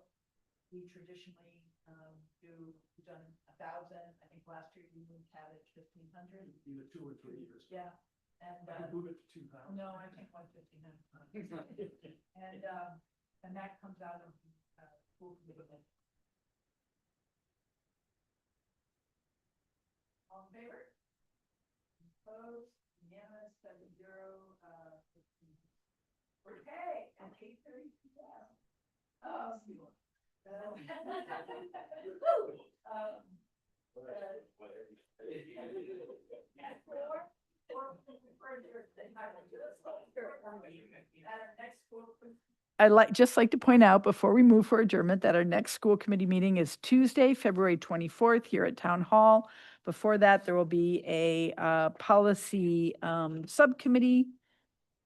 we traditionally we've done 1,000. I think last year we moved Cabbage 1,500. Either 2 or 3 years. Yeah. And Move it to 2,000. no, I think 1,500. And that comes out of school committee. All in favor? Opposed? Unanimous, 7-0. Okay, at 8:30 p.m. I'd just like to point out before we move for adjournment that our next school committee meeting is Tuesday, February 24th here at Town Hall. Before that, there will be a policy subcommittee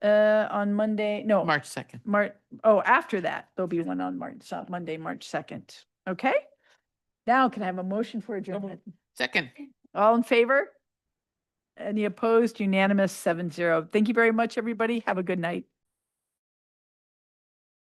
on Monday, no. March 2nd. After that, there'll be one on Monday, March 2nd. Okay? Now can I have a motion for adjournment? Second. All in favor? Any opposed? Unanimous, 7-0. Thank you very much, everybody. Have a good night.